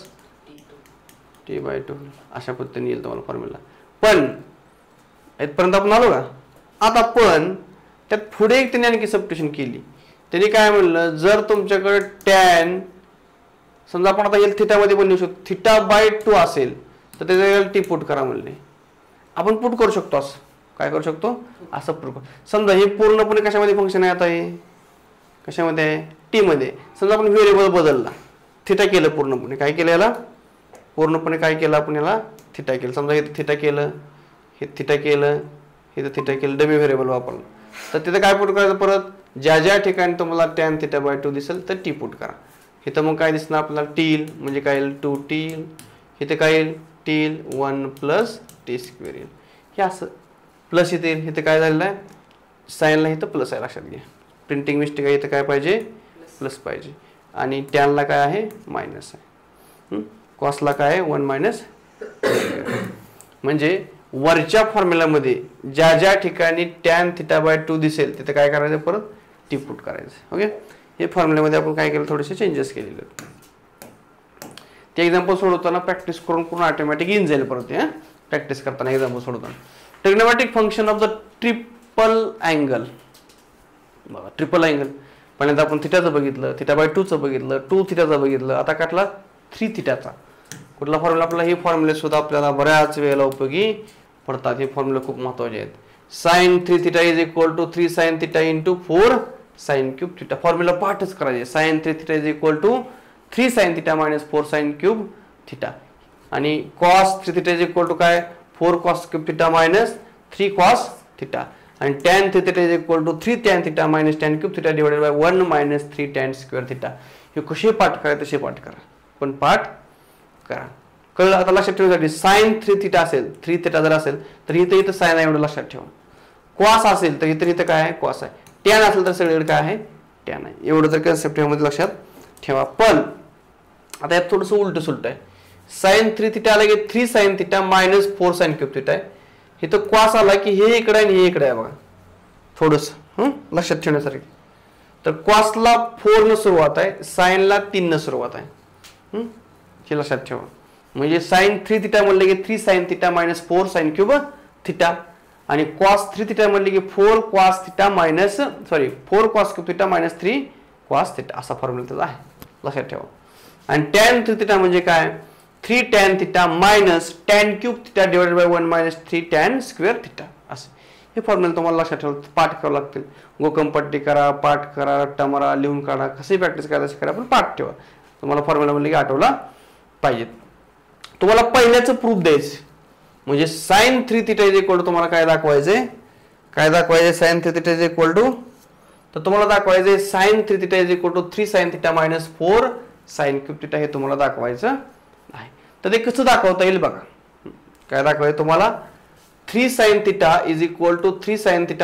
t/2. अशा पद्धतीने येईल तुम्हाला फॉर्म्युला. पण इथपर्यंत आपण आलो का? आता पण त्यात पुढे एक त्यांनी आणखी सबस्टिट्यूशन केली. त्यांनी काय म्हणलं, जर तुमच्याकडे टॅन समजा आपण आता एल थिटामध्ये पण लिहू शकतो, θ/2 असेल तर त्याच्या टी पुट करा म्हणले. आपण पुट करू शकतो, असं काय करू शकतो, असं पुट करू. समजा हे पूर्णपणे कशामध्ये फंक्शन आहे, आता हे कशामध्ये आहे, टी मध्ये. समजा आपण व्हेरिएबल बदलला, थिटा केलं पूर्णपणे, काय केलं याला पूर्णपणे, काय केलं आपण याला थिटा केलं. समजा हे थिटा केलं, हे थिटा केलं, हे थिटा केलं, डमी व्हेरिएबल वापरलं, तर तिथे काय पुट करायचं, परत ज्या ज्या ठिकाणी तुम्हाला टॅन θ/2 दिसेल तर टी पुट करा. इथं मग काय दिसणार आपल्याला, टील म्हणजे काय येईल, 2t येईल. इथे काय येईल, टील 1 + t² येईल. हे असं प्लस इथे येईल. इथे काय झालेलं आहे, साईनला इथं प्लस आहे, लक्षात घ्या. प्रिंटिंग मिस्टेक आहे, इथं काय पाहिजे, प्लस पाहिजे. आणि टॅनला काय आहे, मायनस आहे. कॉसला काय आहे, 1 - म्हणजे वरच्या फॉर्म्युलामध्ये ज्या ज्या ठिकाणी टॅन θ/2 दिसेल तिथे काय करायचं, परत टी पुट करायचं. ओके, हे फॉर्म्युल्यामध्ये आपण काय केलं, थोडेसे चेंजेस केलेले. ते एक्झाम्पल सोडवताना प्रॅक्टिस करून ऑटोमॅटिक येऊन जाईल परत. प्रॅक्टिस करताना एक्झाम्पल सोडवताना. Trigonometric function of the triple angle. बघा, ट्रिपल अँगल पहिल्यांदा आपण थिटाचं बघितलं, θ/2 बघितलं, 2 θ बघितलं, आता काटला 3 θ. कुठला फॉर्म्युला आपला, हे फॉर्म्युले सुद्धा आपल्याला बऱ्याच वेळेला उपयोगी पडतात. हे फॉर्म्युले खूप महत्त्वाचे आहेत. sin 3θ = 3 sin θ × 4 sin³ θ. फॉर्म्युला पाठच करायचे. sin 3θ = 3 sin θ - 4 sin³ θ. आणि cos 3θ = काय, 4 cos³ θ - 3 cos θ. आणि tan 3θ = 3 tan θ - tan³ θ / 1 - 3 tan² θ. हे कसे पाठ करायचे तसे पाठ करा, पण पाठ करा. कळलं? आता लक्षात ठेवण्यासाठी sin 3θ असेल, 3θ जर असेल तर इथं साइन आहे, एवढं लक्षात ठेवा. cos असेल तर इथं काय आहे, cos आहे. tan असेल तर सगळीकडे काय आहे, tan आहे. एवढं जर कन्सेप्ट मध्ये लक्षात ठेवा. पण आता यात थोडंसं उलट सुलट आहे. sin 3θ आला की 3 sin θ - 4 sin³ θ आहे. इथं cos आला की हे इकडे आहे आणि हे इकडे आहे. बघा थोडंसं लक्षात ठेवण्यासारखं. तर cosला 4 न सुरुवात आहे, साइनला 3 न सुरुवात आहे. हे लक्षात ठेवा. म्हणजे sin 3θ म्हणले की 3 sin θ - 4 sin³ θ. आणि cos 3θ म्हणले की 4 cos θ - 4 cos³ θ - 3 cos θ. असा फॉर्म्युला त्याचा आहे, लक्षात ठेवा. आणि tan 3θ म्हणजे काय, 3 tan θ - tan³ θ / 1 - 3 tan² θ. असं हे फॉर्म्युला तुम्हाला लक्षात ठेवा, पाठ करावं लागतील. गोकमपट्टी करा, पाठ करा, रट्टा मारा, लिहून काढा, कसे प्रॅक्टिस करायचं करा, पण पाठ ठेवा. तुम्हाला फॉर्म्युला म्हणले की आठवला पाहिजे. तुम्हाला पहिल्याचं प्रूफ द्यायचं म्हणजे sin 3θ = तुम्हाला काय दाखवायचंय, sin 3θ = तर तुम्हाला दाखवायचंय sin 3θ = 3 sin θ - 4 sin³ θ. हे तुम्हाला दाखवायचं आहे. तर ते कसं दाखवता येईल बघा. काय दाखवायचं तुम्हाला, 3 sin θ = 3 sin θ -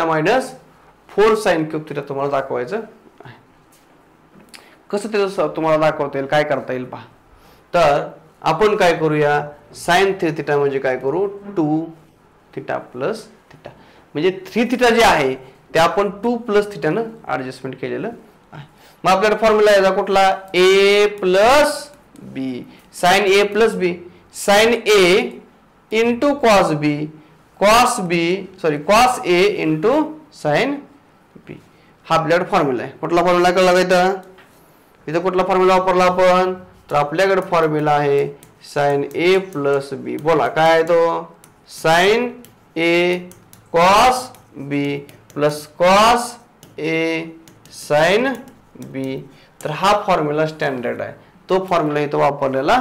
4 sin³ θ तुम्हाला दाखवायचं आहे. कसं त्याचं तुम्हाला दाखवता येईल, काय करता येईल पहा. तर आपण काय करूया, sin 3θ म्हणजे काय करू, 2θ + θ. म्हणजे 3θ जे आहे ते आपण 2 + θ न ऍडजस्टमेंट केलेलं आहे. मग आपल्याला फॉर्म्युला याचा कुठला, a + b sin a + b sin a × cos b cos a × sin b. हा आपल्याकडे फॉर्म्युला आहे. कुठला फॉर्म्युला कळला का इथं कुठला फॉर्म्युला वापरला आपण, तर आपल्याकडे फॉर्म्युला आहे sin a + b. बोला काय आहे तो, sin a cos b + cos a sin b. तर हा फॉर्म्युला स्टँडर्ड आहे, तो फॉर्म्युला इथं वापरलेला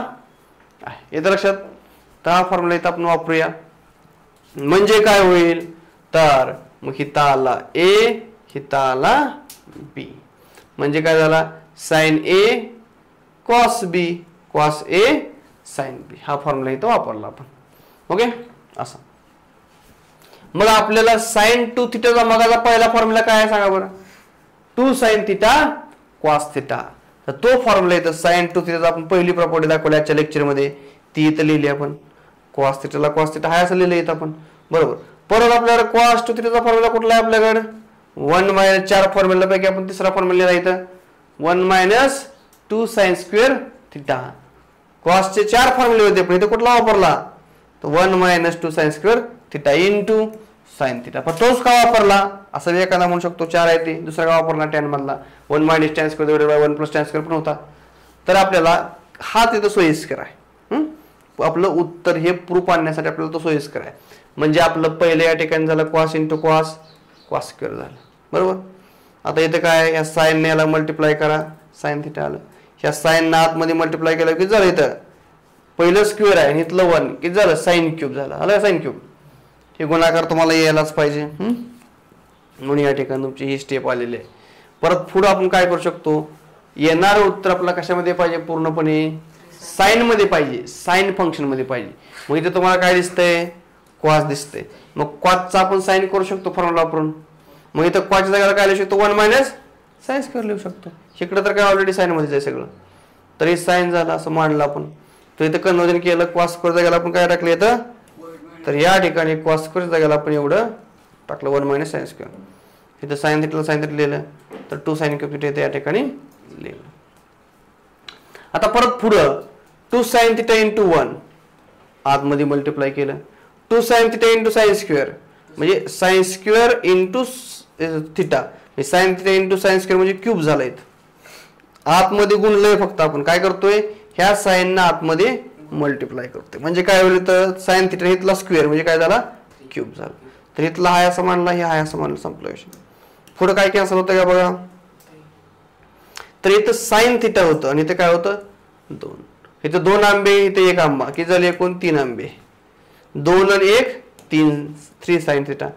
आहे. येतं लक्षात. तर हा फॉर्म्युला इथं आपण वापरूया. म्हणजे काय होईल, तर मग हिता आला a, हिता आला b. म्हणजे काय झाला, sin a cos b cos a sin b. हा फॉर्म्युला इथं वापरला आपण. ओके, असा. मग आपल्याला sin 2θ चा मगाचा पहिला फॉर्म्युला काय आहे सांगा बरं, 2 sin θ cos θ. तर तो फॉर्म्युला इथं sin 2θ चा आपण पहिली प्रॉपर्टी दाखवली आजच्या लेक्चर मध्ये, ती इथं लिहिली आपण. cos θ ला cos θ हाय असं लिहिलं इथं आपण, बरोबर. परत आपल्याकडे cos 2θ चा फॉर्म्युला कुठला आहे आपल्याकडे, 1 - 4 फॉर्म्युला पैकी आपण तिसरा फॉर्म्युला लिहिला इथं, 1 - 2 sin² θ. cos चे 4 फॉर्म्युले होते पण इथे कुठला वापरला, तर 1 - 2 sin² θ × साइन थिटा. पण तोच का वापरला असं एखादा म्हणू शकतो 4 आहे ते, दुसरा का वापरला tan मधला 1 minus tan square divided by 1 plus tan square पण होता. तर आपल्याला हा तिथं सोयीस्कर आहे. आपलं उत्तर हे प्रूफ आणण्यासाठी आपल्याला तो सोयीस्कर आहे. म्हणजे आपलं पहिलं या ठिकाणी झालं cos इंटू cos स्क्वेअर झालं बरोबर. आता इथे काय या साइन ने याला मल्टिप्लाय करा साइन थिटा आलं. ह्या साइन ना आतमध्ये मल्टिप्लाय केलं की झालं इथं पहिलं स्क्वेअर आहे आणि इथलं 1 की झालं साइन क्यूब झालं. आलं साइन क्यूब. हे गुणाकार तुम्हाला यायलाच पाहिजे म्हणून या ठिकाणी तुमची ही स्टेप आलेली आहे. परत पुढे आपण काय करू शकतो येणार उत्तर आपल्याला कशामध्ये पाहिजे पूर्णपणे साइन मध्ये पाहिजे साइन फंक्शन मध्ये पाहिजे. मग इथे तुम्हाला काय दिसतंय कॉस दिसतंय. मग कॉसचा आपण साइन करू शकतो फॉर्म्युला वापरून. मग इथं कॉसच्या जागेला काय लिहू शकतो 1 मायनस साइन स्क्वेअर लिहू शकतो. इकडे तर काय ऑलरेडी साइन मध्येच आहे सगळं तरी साइन झालं असं मानलं आपण. तर इथं कन्वर्जन केलं कॉस स्क्वेअर जागेला आपण काय टाकलं येतं तर या ठिकाणी कॉस स्क्वेअर जागेला आपण एवढं टाकलं 1 मायनस साइन स्क्वेअर. इथं साइन थिटा लिहिलं तर 2 साइन क्यूब थिटा या ठिकाणी लिहिलं. आता परत पुढं 2 साइन थिटा इंटू 1 आतमध्ये मल्टिप्लाय केलं 2 sine theta into sine square म्हणजे sine square into theta sine theta into sine square म्हणजे क्यूब झाला. इथं आतमध्ये गुणलंय फक्त आपण काय करतोय ह्या साइन ना आतमध्ये मल्टिप्लाय करतोय म्हणजे काय होईल तर साइन थिटा इथला स्क्वेअर म्हणजे काय झाला क्यूब झाला. तर इथला हाय असं मानला हे हाय असं मानलं संपला विषय. पुढे काय कॅन्सल होतं का बघा. तर इथं साइन थिटा होतं आणि इथे काय होतं 2. इथं 2 आंबे इथे 1 आंबा किती झाले एकूण 3 आंबे 2 आणि 1 3 साइन थिटा.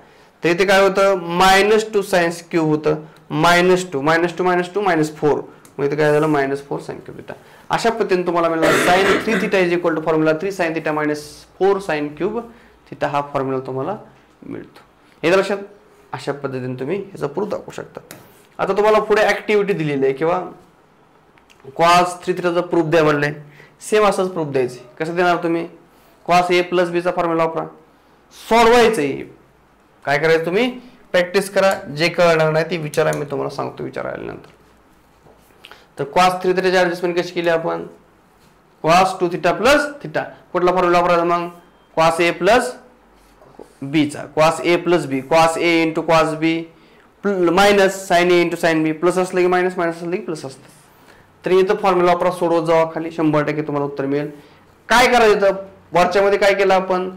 तर इथे काय होतं -2 साइन क्यूब होतं -2 -4 मग इथे काय झालं -4 साइन क्यूब थिटा. अशा पद्धतीने तुम्हाला मिळाला sine 3 theta is equal to formula 3 sine theta -4 sine cube theta हा फॉर्म्युला तुम्हाला मिळतो. हे लक्षात अशा पद्धतीने तुम्ही ह्याचा प्रूफ दाखवू शकता. आता तुम्हाला पुढे ऍक्टिव्हिटी दिलेली आहे किंवा cos 3 थिटाचा प्रूफ द्या म्हणले सेम असंच प्रूफ द्यायचे. कसं देणार तुम्ही cos a प्लस b चा फॉर्म्युला वापरा सोडवायचं आहे. काय करायचं तुम्ही प्रॅक्टिस करा जे कळणार नाही ते विचारा मी तुम्हाला सांगतो विचारायला. तर cos 3 थिटाची ऍडजस्टमेंट कशी केली आपण cos 2 थिटा प्लस थिटा कुठला फॉर्म्युला वापरायचा मग cos a प्लस b चा cos a plus b cos a into cos b minus sin a into sin b plus असलं की मायनस असलं की प्लस असतं. तर इथं फॉर्म्युला वापरा सोडवत जावा खाली 100% तुम्हाला उत्तर मिळेल. काय करायचं वरच्या मध्ये काय केलं आपण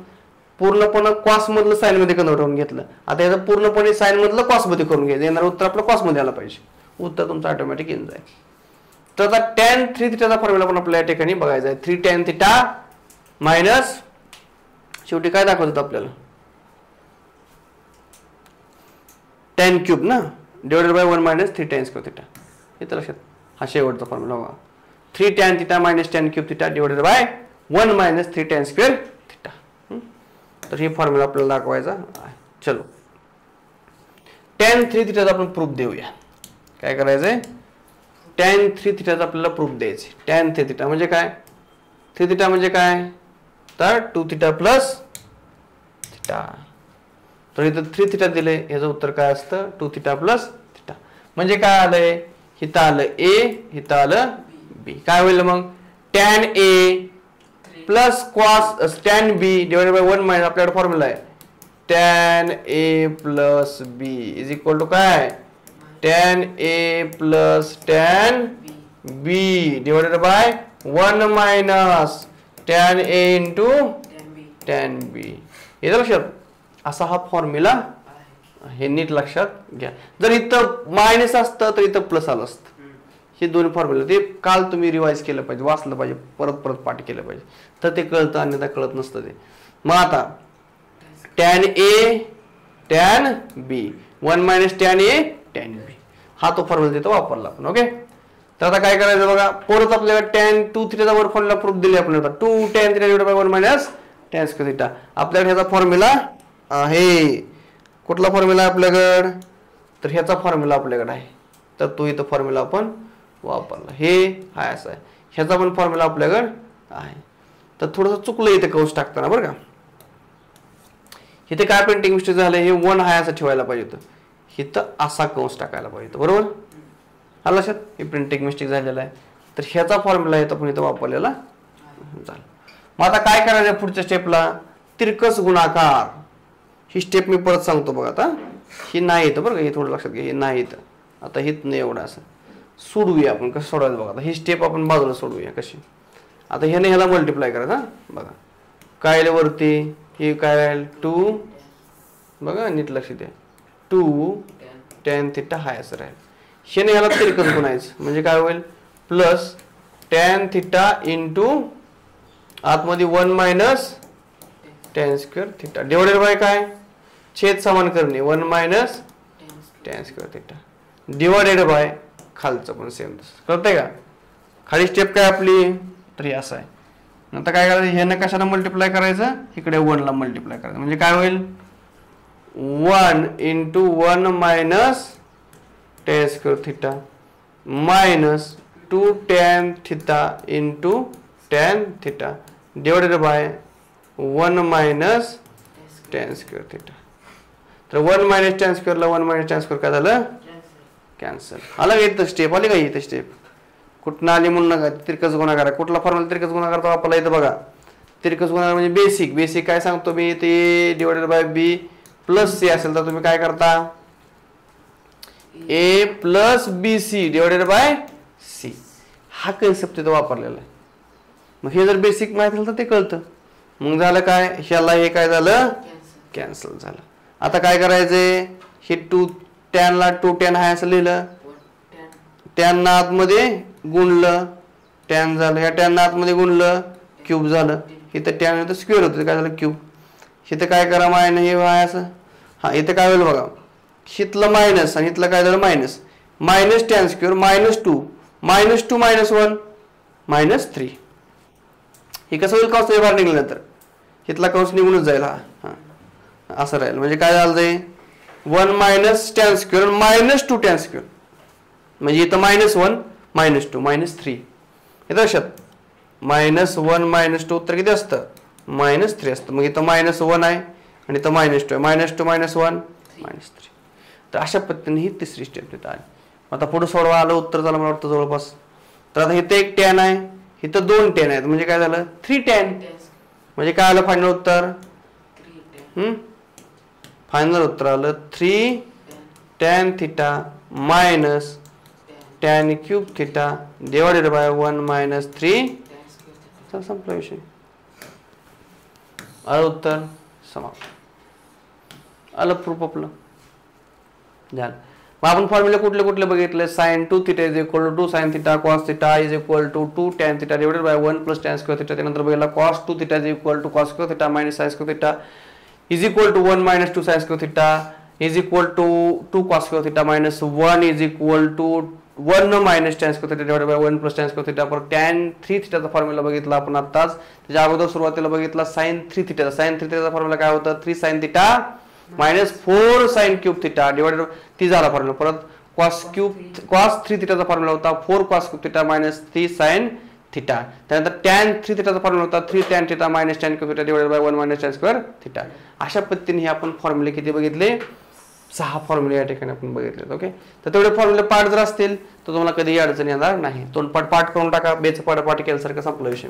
पूर्णपणे कॉस मधलं साइन मध्ये कन्वर्ट करून घेतलं. आता याचं पूर्णपणे साइन मधलं कॉस मध्ये करून घ्यायचं येणार उत्तर आपलं कॉस मध्ये आलं पाहिजे. उत्तर तुमचं ऑटोमॅटिक येऊन जाईल. तर आता tan 3 थिटाचा फॉर्म्युला पण आपल्या या ठिकाणी बघायचा आहे 3 tan थिटा मायनस शेवटी काय दाखवत होतं आपल्याला tan क्यूब ना divided by 1 minus 3 tan square theta. इथं लक्षात हा शेवटचा फॉर्म्युला बघा 3 tan theta minus tan cube theta divided by 1 minus 3 tan square theta. तर हे फॉर्म्युला आपल्याला दाखवायचा आहे. चलो tan 3 थिटाचा आपण प्रूफ देऊया. काय करायचंय tan 3 थिटाचा आपल्याला प्रूफ द्यायचे. tan 3 थिटा म्हणजे काय 3 थिटा म्हणजे काय तर 2 थिटा प्लस थिटा. तर इथं 3 थिटा दिले याचं उत्तर काय असतं 2 थिटा प्लस थिटा. म्हणजे काय आलंय इथं आलं a इथं आलं b. काय होईल मग tan a plus cos tan b divided by 1 minus आपल्याकडे फॉर्म्युला आहे tan a plus b is equal to काय tan a plus tan b divided by 1 minus tan a into tan b. हे लक्षात असा हा फॉर्म्युला हे नीट लक्षात घ्या. जर इथं मायनस असतं तर इथं प्लस आलं असतं. हे दोन फॉर्म्युला ते काल तुम्ही रिवाइज केलं पाहिजे वाचलं पाहिजे परत पाठ केलं पाहिजे तर ते कळतं अन्यथा कळत नसतं ते. मग आता tan a tan b 1 minus tan a tan b हा तो फॉर्म्युला तिथं वापरला आपण. ओके तर आता काय करायचं बघा परत आपल्याला tan 2 थिटाचा वर फॉर्म्युला प्रूफ दिले आपण. आता 2 tan theta divided by 1 minus tan square theta आपल्याकडे ह्याचा फॉर्म्युला आहे. कुठला फॉर्म्युला आहे आपल्याकडे तर ह्याचा फॉर्म्युला आपल्याकडे आहे. तर तो इथं फॉर्म्युला आपण वापरला हे हाय असं आहे. ह्याचा पण फॉर्म्युला आपल्याकडे आहे. तर थोडंसं चुकलं इथे कंस टाकताना बरं का. इथे काय प्रिंटिंग मिस्टेक झालं हे 1 हाय असं ठेवायला पाहिजे होतं. इथं असा कंस टाकायला पाहिजे होतं बरोबर. आलं लक्षात हे प्रिंटिंग मिस्टेक झालेला आहे. तर ह्याचा फॉर्म्युला आहे तो पण इथं वापरलेला झाला. मग आता काय करायचं पुढच्या स्टेपला तिरकस गुणाकार ही स्टेप मी परत सांगतो बघा. आता ही नाही येतं बरं का, हे थोडं लक्षात घ्या, हे नाही येतं. आता हित नाही एवढं असं सोडवूया आपण. कसं सोडवायचं बघा. आता ही स्टेप आपण बाजूला सोडवूया कशी. आता ह्याने ह्याला मल्टिप्लाय करायचं. हा बघा काय वरती हे काय राहील 2 बघा नीट लक्ष द्या 2 tan थिटा हाय असं राहील. ह्याने ह्याला तिरकस गुणायचं म्हणजे काय होईल प्लस tan थिटा इंटू आतमध्ये 1 minus tan square theta divided by काय छेद समान करणे 1 minus tan square theta divided bye खालचं पण सेम कळतंय का. खाली स्टेप काय आपली तर हे असं आहे. नंतर काय करायचं ह्यानं कशाला मल्टिप्लाय करायचं इकडे 1 ला मल्टिप्लाय करायचं म्हणजे काय होईल 1 into 1 minus tan square theta minus 2 tan theta into tan theta divided by 1 minus tan square theta. तर 1 मायनस tan स्क्वेअर ला 1 मायनस tan स्क्वेअर काय झालं कॅन्सल. आलं का इथं स्टेप आली का इथं स्टेप कुठनं आली म्हणून नका. तिरकस गुणाकार कुठला फॉर्म्युला तिरकस गुणाकार तो आपल्याला इथं बघा. तिरकस गुणाकार म्हणजे बेसिक बेसिक काय सांगतो मी ते divided by B plus C असेल तर तुम्ही काय करता A plus B C divided by C हा कन्सेप्ट तिथं वापरलेला आहे. मग हे जर बेसिक माहिती झालं तर ते कळतं. मग झालं काय ह्याला हे काय झालं कॅन्सल झालं. आता काय करायचंय हे 2 tan ला 2 tan आहे असं लिहिलं tan ना आतमध्ये गुणलं tan झालं ह्या tan ना आतमध्ये गुणलं क्यूब झालं. इथं tan इथं स्क्वेअर होतं काय झालं क्यूब. इथं काय करा मायनस हे आहे असं हा इथं काय होईल बघा हितलं मायनस आणि इथलं काय झालं मायनस मायनस tan स्क्वेअर -2 -2 -1 -3 हे कसं होईल कंस बाहेर निघाल्यानंतर इथला कंस निघूनच जाईल हा असं राहील म्हणजे काय झालं जाईल 1 minus tan square -2 tan square म्हणजे इथं -1 -2 -3 इथं लक्षात -1 -2 उत्तर किती असतं -3 असतं. मग इथं -1 आहे आणि इथं -2 आहे -2 -1 -3. तर अशा पद्धतीने ही तिसरी स्टेप तिथं आली. आता पुढे सोडवा आलं उत्तर झालं मला वाटतं जवळपास. तर आता इथं 1 tan आहे इथं 2 tan आहेत म्हणजे काय झालं 3 tan म्हणजे काय आलं फायनल उत्तर फायनल उत्तर आलं 3 tan theta minus tan cube theta divided by 1 minus 3 संपला विषय. आलं उत्तर समाप्त. आलं प्रूफ आपलं झालं. मग आपण फॉर्म्युला कुठले कुठले बघितले sin 2 theta is equal to 2 sin theta cos theta is equal to 2 tan theta divided by 1 plus tan square theta. त्यानंतर बघितला cos 2 theta is equal to cos square theta minus sin square theta is equal to 1 minus 2 sin square theta is equal to 2 cos square theta minus 1 is equal to 1 minus tan square theta divided by 1 plus tan square theta. पर tan 3 थिटाचा फॉर्म्युला बघितला आपण आताच. त्याच्या अगोदर सुरुवातीला बघितला sin 3 थिटाचा. sin 3 थिटाचा फॉर्म्युला काय होता 3 sin थिटा minus 4 sin cube theta divided by झाला फॉर्म्युला. परत cos 3 थिटाचा फॉर्म्युला होता 4 cos cube theta minus 3 sin theta. त्यानंतर tan 3 थिटाचा फॉर्म्युला होता 3 tan theta minus tan cube theta divided by 1 minus tan square theta. अशा पद्धतीने हे आपण फॉर्म्युले किती बघितले 6 फॉर्म्युले या ठिकाणी आपण बघितले. ओके तर तेवढे फॉर्म्युले पाठ जर असतील तर तुम्हाला कधीही अडचण येणार नाही. तोंडपाठ पाठ करून टाका बेच पाठ केल्यासारखं संपला विषय.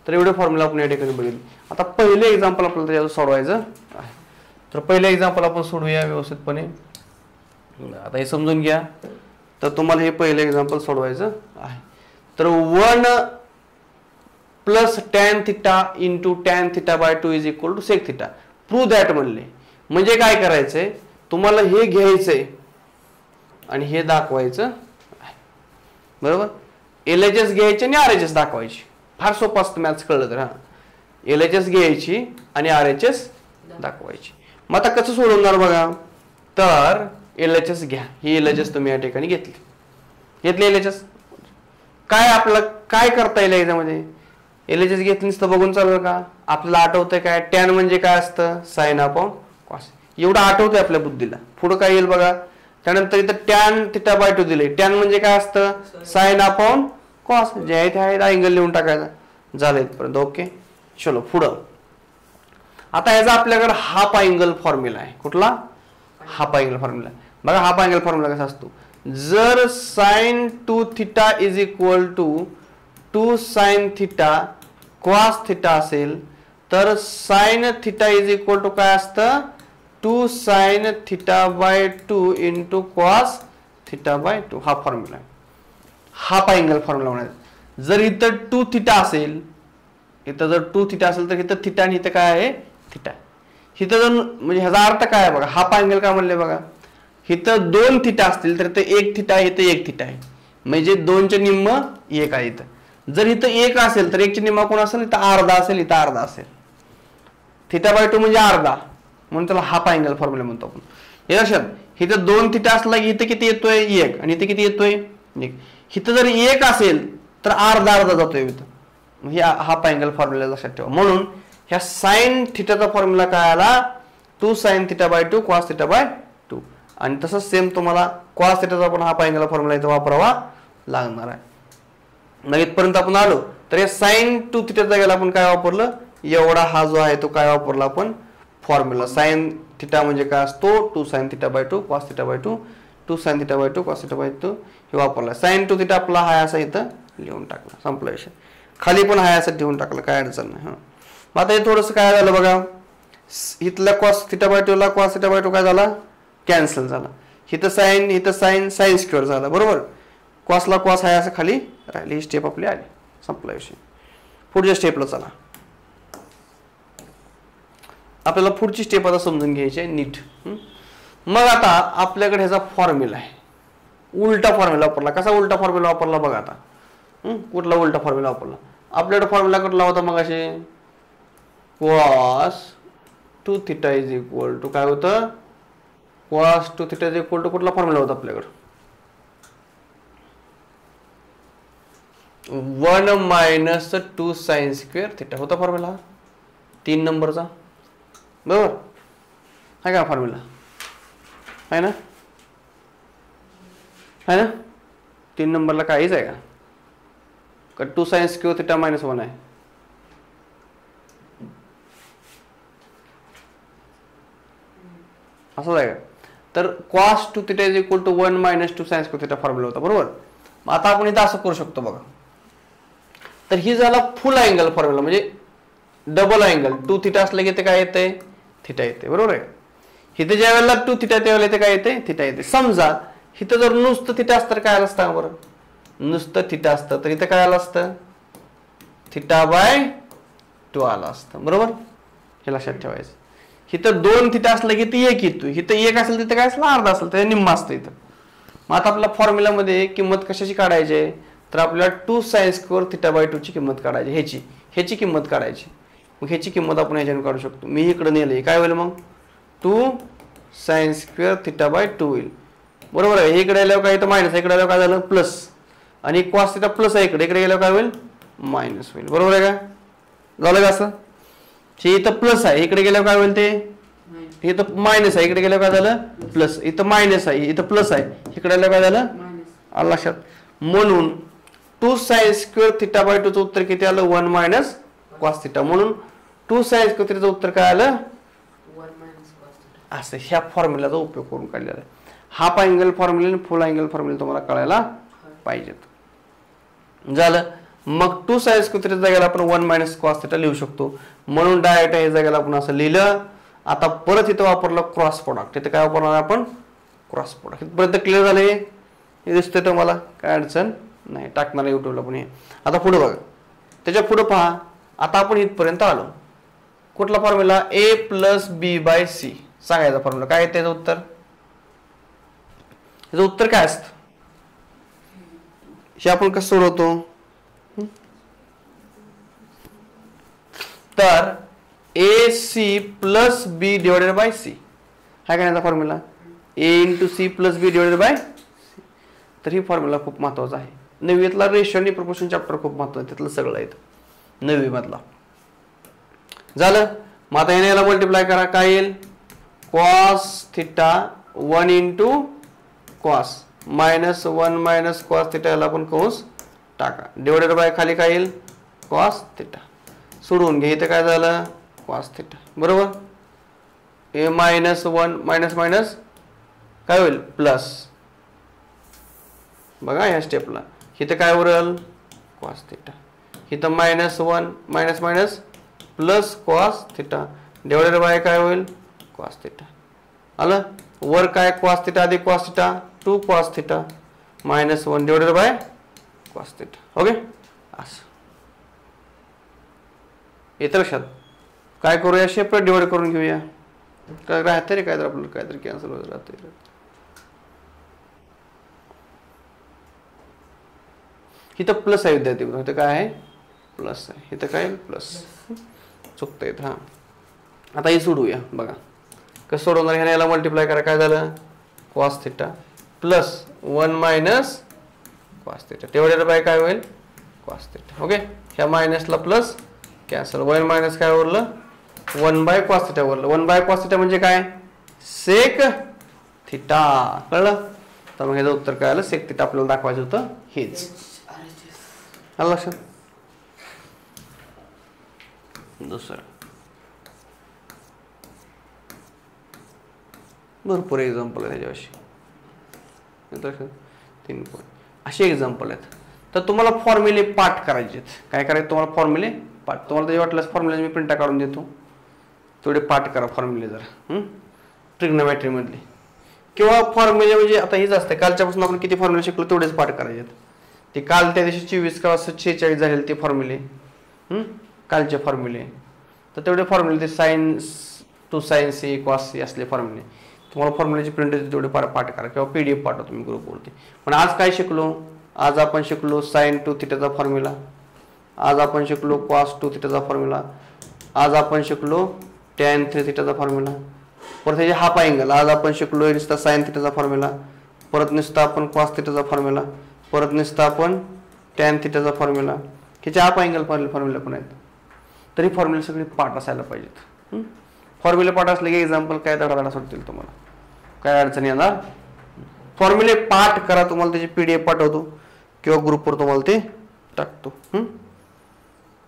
तर एवढे फॉर्म्युला आपण या ठिकाणी बघितले. आता पहिले एक्झाम्पल आपल्याला त्याच्यावर सोडवायचं आहे. तर पहिले एक्झाम्पल आपण सोडूया व्यवस्थितपणे. आता हे समजून घ्या. तर तुम्हाला हे पहिले एक्झाम्पल सोडवायचं आहे. तर 1 plus tan theta into tan theta by 2 is equal to sec theta prove that म्हणले. म्हणजे काय करायचंय तुम्हाला हे घ्यायचंय आणि हे दाखवायचं बरोबर. LHS घ्यायची आणि RHS दाखवायची. फार सोपं असतं मॅथ्स कळलं तर. हा LHS घ्यायची आणि RHS दाखवायची. मग आता कसं सोडवणार बघा. तर LHS घ्या. ही LHS तुम्ही या ठिकाणी घेतली LHS काय आपल्याला काय करता येईल याच्यामध्ये LHS घेतली नुसतं बघून चालेल का. आपल्याला आठवतंय काय tan म्हणजे काय असतं sin अपॉन cos एवढं आठवतंय आपल्या बुद्धीला. पुढे काय येईल बघा. त्यानंतर इथं tan थिटा बाय 2 दिले. tan म्हणजे काय असतं sin अपॉन cos जे आहे ते आहे अँगल लिहून टाकायचा झालं इथपर्यंत. ओके चलो पुढं. आता याचा आपल्याकडे हाफ अँगल फॉर्म्युला आहे. कुठला हाफ अँगल फॉर्म्युला बघा. हाफ अँगल फॉर्म्युला कसा असतो जर sin 2 theta is equal to 2 sin theta cos theta असेल तर sin theta is equal to काय असतं 2 sin θ/2 इंटू cos θ/2 हा फॉर्म्युला आहे. हाफ अँगल फॉर्म्युला म्हणायचा. जर इथं 2 θ असेल, इथं जर 2 θ असेल तर इथं θ आणि इथं काय आहे θ. इथं जर म्हणजे ह्याचा अर्थ काय आहे बघा, हाफ अँगल काय म्हणले बघा, इथं 2 θ असतील तर इथं 1 θ आहे, इथं 1 θ आहे, म्हणजे 2 चे निम्म 1 आहे. इथं जर इथं 1 असेल तर 1 चे निम्मा कोण असेल, इथं अर्धा असेल, इथं अर्धा असेल. θ/2 म्हणजे अर्धा, म्हणून त्याला हाफ अँगल फॉर्म्युला म्हणतो आपण. हे लक्षात, इथं 2 θ असला की इथं किती येतोय 1 आणि इथं किती येतोय 1. इथं जर 1 असेल तर अर्धा अर्धा जातोय इथं. हे हाफ अँगल फॉर्म्युला लक्षात ठेवा. म्हणून ह्या साइन थिटाचा फॉर्म्युला काय आला, 2 sin θ/2 cos θ/2. आणि तसंच सेम तुम्हाला cos θचा पण हाफ अँगल फॉर्म्युला इथं वापरावा लागणार आहे. मग इथपर्यंत आपण आलो तर हे sin 2 θ जागेला आपण काय वापरलं, एवढा हा जो आहे तो काय वापरला आपण फॉर्म्युला. sin θ म्हणजे काय असतो, 2 sin θ/2 cos θ/2, 2 sin θ/2 cos θ/2 हे वापरला. sin 2 θ आपला हा असा इथं लिहून टाकला, संपला विषय. खाली पण हा असं लिहून टाकलं, काय अडचण नाही. मग आता हे थोडंसं काय झालं बघा, इथल्या cos θ/2 ला cos θ/2 काय झाला, कॅन्सल झाला. इथं साइन साइन स्क्वेअर झाला, बरोबर. cos ला cos आहे असं खाली राहिली. ही स्टेप आपली आली, संपला विषय. पुढच्या स्टेपला चला. आपल्याला पुढची स्टेप आता समजून घ्यायची आहे नीट. मग आता आपल्याकडे ह्याचा फॉर्म्युला आहे, उलटा फॉर्म्युला वापरला. कसा उलटा फॉर्म्युला वापरला बघा आता. कुठला उलटा फॉर्म्युला वापरला, आपल्याकडे फॉर्म्युला कुठला होता मग असे, cos 2 θ इज इक्वल टू काय होतं, cos 2 θ इज इक्वल टू कुठला फॉर्म्युला होता आपल्याकडे, 1 - 2 sin स्क्वेअर θ होता फॉर्म्युला 3 नंबरचा, बरोबर आहे का फॉर्म्युला, आहे ना, आहे ना. 3 नंबरला काहीच आहे का 2 sin स्क्वेअर θ -1 आहे. असं आहे का. तर cos 2 θ is equal to 1 - 2 sin square θ formula होता, बरोबर. मग आता आपण इथं असं करू शकतो बघा. तर ही झाला फुल अँगल फॉर्म्युला, म्हणजे डबल अँगल. 2 θ असलं की ते काय येते θ येते, बरोबर आहे. इथे ज्या वेळेला 2 θ त्यावेळेला इथे काय येते θ येते. समजा इथं जर नुसतं θ असतं तर काय आलं असतं बरं, नुसतं θ असतं तर इथं काय आलं असतं θ/2 आलं असतं, बरोबर. हे लक्षात ठेवायचं. इथं 2 θ असलं की ती 1 येतो, इथं 1 असेल तिथं काय असलं अर्धा असेल तर निम्मा असतं इथं. मग आता आपल्या फॉर्म्युलामध्ये किंमत कशाची काढायची, तर आपल्याला 2 sin स्क्वेअर θ/2 ची किंमत काढायची, ह्याची किंमत काढायची. मग ह्याची किंमत आपण ह्याच्याने काढू शकतो. मी इकडे नेले काय होईल मग 2 sin स्क्वेअर θ/2 होईल, बरोबर आहे. इकडे आल्यावर काय इथं मायनस, इकडे आल्यावर काय झालं प्लस, आणि cos θ प्लस आहे इकडे गेल्यावर काय होईल मायनस होईल, बरोबर आहे का. झालं का असं. हे इथं प्लस आहे, इकडे गेल्यावर काय होईल ते इथं मायनस आहे, इकडे गेल्यावर काय झालं प्लस, इथं मायनस आहे, इथं प्लस आहे, इकडे आल्यावर काय झालं आलं लक्षात. म्हणून 2 sin स्क्वेअर θ/2 चं उत्तर किती आलं 1 - cos θ. म्हणून 2 sin स्क्वेअर θ चं उत्तर काय आलं 1 - cos θ. असं ह्या फॉर्म्युलाचा उपयोग करून काढलेला आहे. हाफ अँगल फॉर्म्युला आणि फुल अँगल फॉर्म्युला तुम्हाला कळायला पाहिजेत. झालं. मग 2 sin स्क्वेअर θ जागेला आपण 1 - cos θ लिहू शकतो. म्हणून डायरेक्ट हे जागेला आपण असं लिहिलं. आता परत इथं वापरलं क्रॉस प्रोडक्ट. इथं काय वापरणार आपण क्रॉस प्रोडक्ट. इथपर्यंत क्लिअर झालं, हे दिसतंय तुम्हाला, काय अडचण नाही. टाकणार युट्यूबला पण हे. आता पुढे बघा, त्याच्या पुढे पहा. आता आपण इथपर्यंत आलो. कुठला फॉर्म्युला a + b/c सांगायचा फॉर्म्युला काय आहे त्याचं उत्तर. त्याचं उत्तर काय असतं हे आपण कसं सोडवतो, तर ac + b/c हा काय फॉर्म्युला a × c + b/c. तर ही फॉर्म्युला खूप महत्वाचा आहे. 9वीतला रेशो आणि प्रपोर्शन चॅप्टर खूप महत्वाचं आहे, त्यातलं सगळं येतं 9वी मधला. झालं. मग आता याला मल्टिप्लाय करा, काय येईल cos θ 1 × cos -1 - cos θ याला आपण कंस टाका, डिवाइडेड बाय खाली काय येईल cos θ. सोडून घे, इथे काय झालं cos θ, बरोबर. a -1 मायनस काय होईल प्लस. बघा या स्टेपला इथे काय उरल cos θ, इथं -1 minus plus cos θ divided by काय होईल cos θ. आलं वर काय cos थिटा अधिक cos theta 2 cos theta minus 1 divided by cos theta okay असं येतं लक्षात काय करूया सेपरेट डिवाइड करून घेऊया काय राहते रे काय तर आपल्याला काहीतरी कॅन्सल होत राहते इथं प्लस आहे विद्यार्थी इथं काय आहे प्लस आहे इथं काय प्लस चुकता येत हा आता हे सोडूया बघा कसं सोडवणार ह्याला याला मल्टिप्लाय करा काय झालं cos theta plus 1 minus cos theta divided by काय होईल cos थिटा ओके ह्या मायनसला प्लस कॅन्सल 1 मायनस काय उरलं 1 बाय cos थिटा उरलं 1 बाय cos थिटा म्हणजे काय सेक थिटा कळलं तर मग ह्याचं उत्तर काय आलं सेक थिटा आपल्याला दाखवायचं होतं हेच आलं लक्षात दुसरं भरपूर एक्झाम्पल आहे त्याच्याविषयी 3 पॉईंट असे एक्झाम्पल आहेत तर तुम्हाला फॉर्म्युले पाठ करायचे आहेत काय करायचं तुम्हाला फॉर्म्युले पाठ तुम्हाला त्याची वाटल्यास फॉर्म्युले मी प्रिंटा काढून देतो तेवढे पाठ करा फॉर्म्युले जरा ट्रिग्नोमेट्री मधले किंवा फॉर्म्युले म्हणजे आता हेच असतं कालच्यापासून आपण किती फॉर्म्युले शिकलो तेवढेच पाठ करायचे आहेत ते काल त्या दिवशी 24 का 46 झालेले ते फॉर्म्युले कालचे फॉर्म्युले तर तेवढे फॉर्म्युले ते sine two sine C cos C असले फॉर्म्युले तुम्हाला फॉर्म्युलेची प्रिंट तेवढे पाठ करा किंवा PDF पाठवा तुम्ही ग्रुपवरती पण आज काय शिकलो आज आपण शिकलो साइन टू थिटाचा फॉर्म्युला आज आपण शिकलो कॉस टू थिटाचा फॉर्म्युला आज आपण शिकलो टॅन 3 थिटाचा फॉर्म्युला परत हे हाफ अँगल आज आपण शिकलो नुसता साइन थिटाचा फॉर्म्युला परत नुसता आपण कॉस थिटाचा फॉर्म्युला परत नुसता आपण टॅन थिटाचा फॉर्म्युला ह्याचे हाफ अँगल फॉर्म्युला पण आहेत तरी फॉर्म्युले सगळे पाठ असायला पाहिजेत फॉर्म्युले पाठ असले की एक्झाम्पल काय धडा सुटतील तुम्हाला काय अडचणी येणार फॉर्म्युले पाठ करा तुम्हाला त्याची PDF पाठवतो किंवा ग्रुपवर तुम्हाला ते टाकतो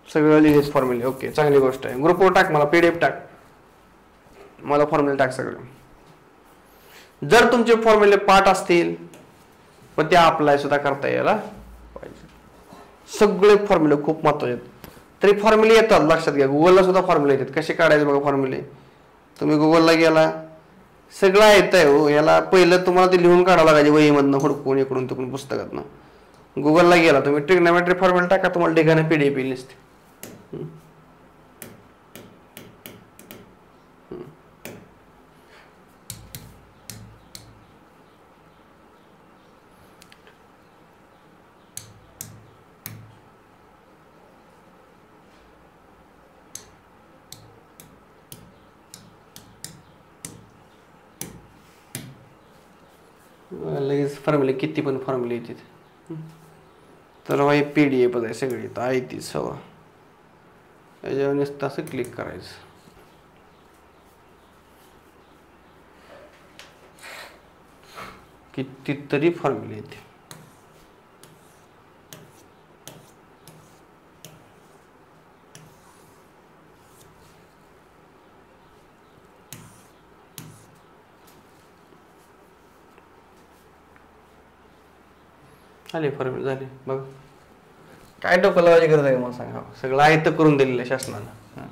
सगळं लिहिलेच फॉर्म्युले ओके चांगली गोष्ट आहे ग्रुपवर टाक मला PDF टाक मला फॉर्म्युले टाक सगळे जर तुमचे फॉर्म्युले पाठ असतील पण ते अप्लाय सुद्धा करता यायला पाहिजे सगळे फॉर्म्युले खूप महत्त्वाचे आहेत तरी फॉर्म्युले येतात लक्षात घ्या गुगलला सुद्धा फॉर्म्युले येतात कसे काढायचे बघा फॉर्म्युले तुम्ही गुगलला गेला सगळं येतंय हो याला पहिलं तुम्हाला ते लिहून काढावं लागायचे वहीमधनं हुडकून इकडून तिकडून पुस्तकातनं गुगलला गेला तुम्ही ट्रिग्नोमेट्री फॉर्म्युला टाका तुम्हाला ठिकाणी PDF येईल नसते लगेच फॉर्म्युले किती पण फॉर्म्युले येतात तर भाई PDF आहे सगळी तर आहे तीच हवा याच्यावर नुसतं असं क्लिक करायचं कितीतरी फॉर्म्युले येते आले फॉर्म्युले झाले बघ काय डोकं लावायची गरज आहे मला सांगा सगळं आहे तर करून दिलेलं शासनानं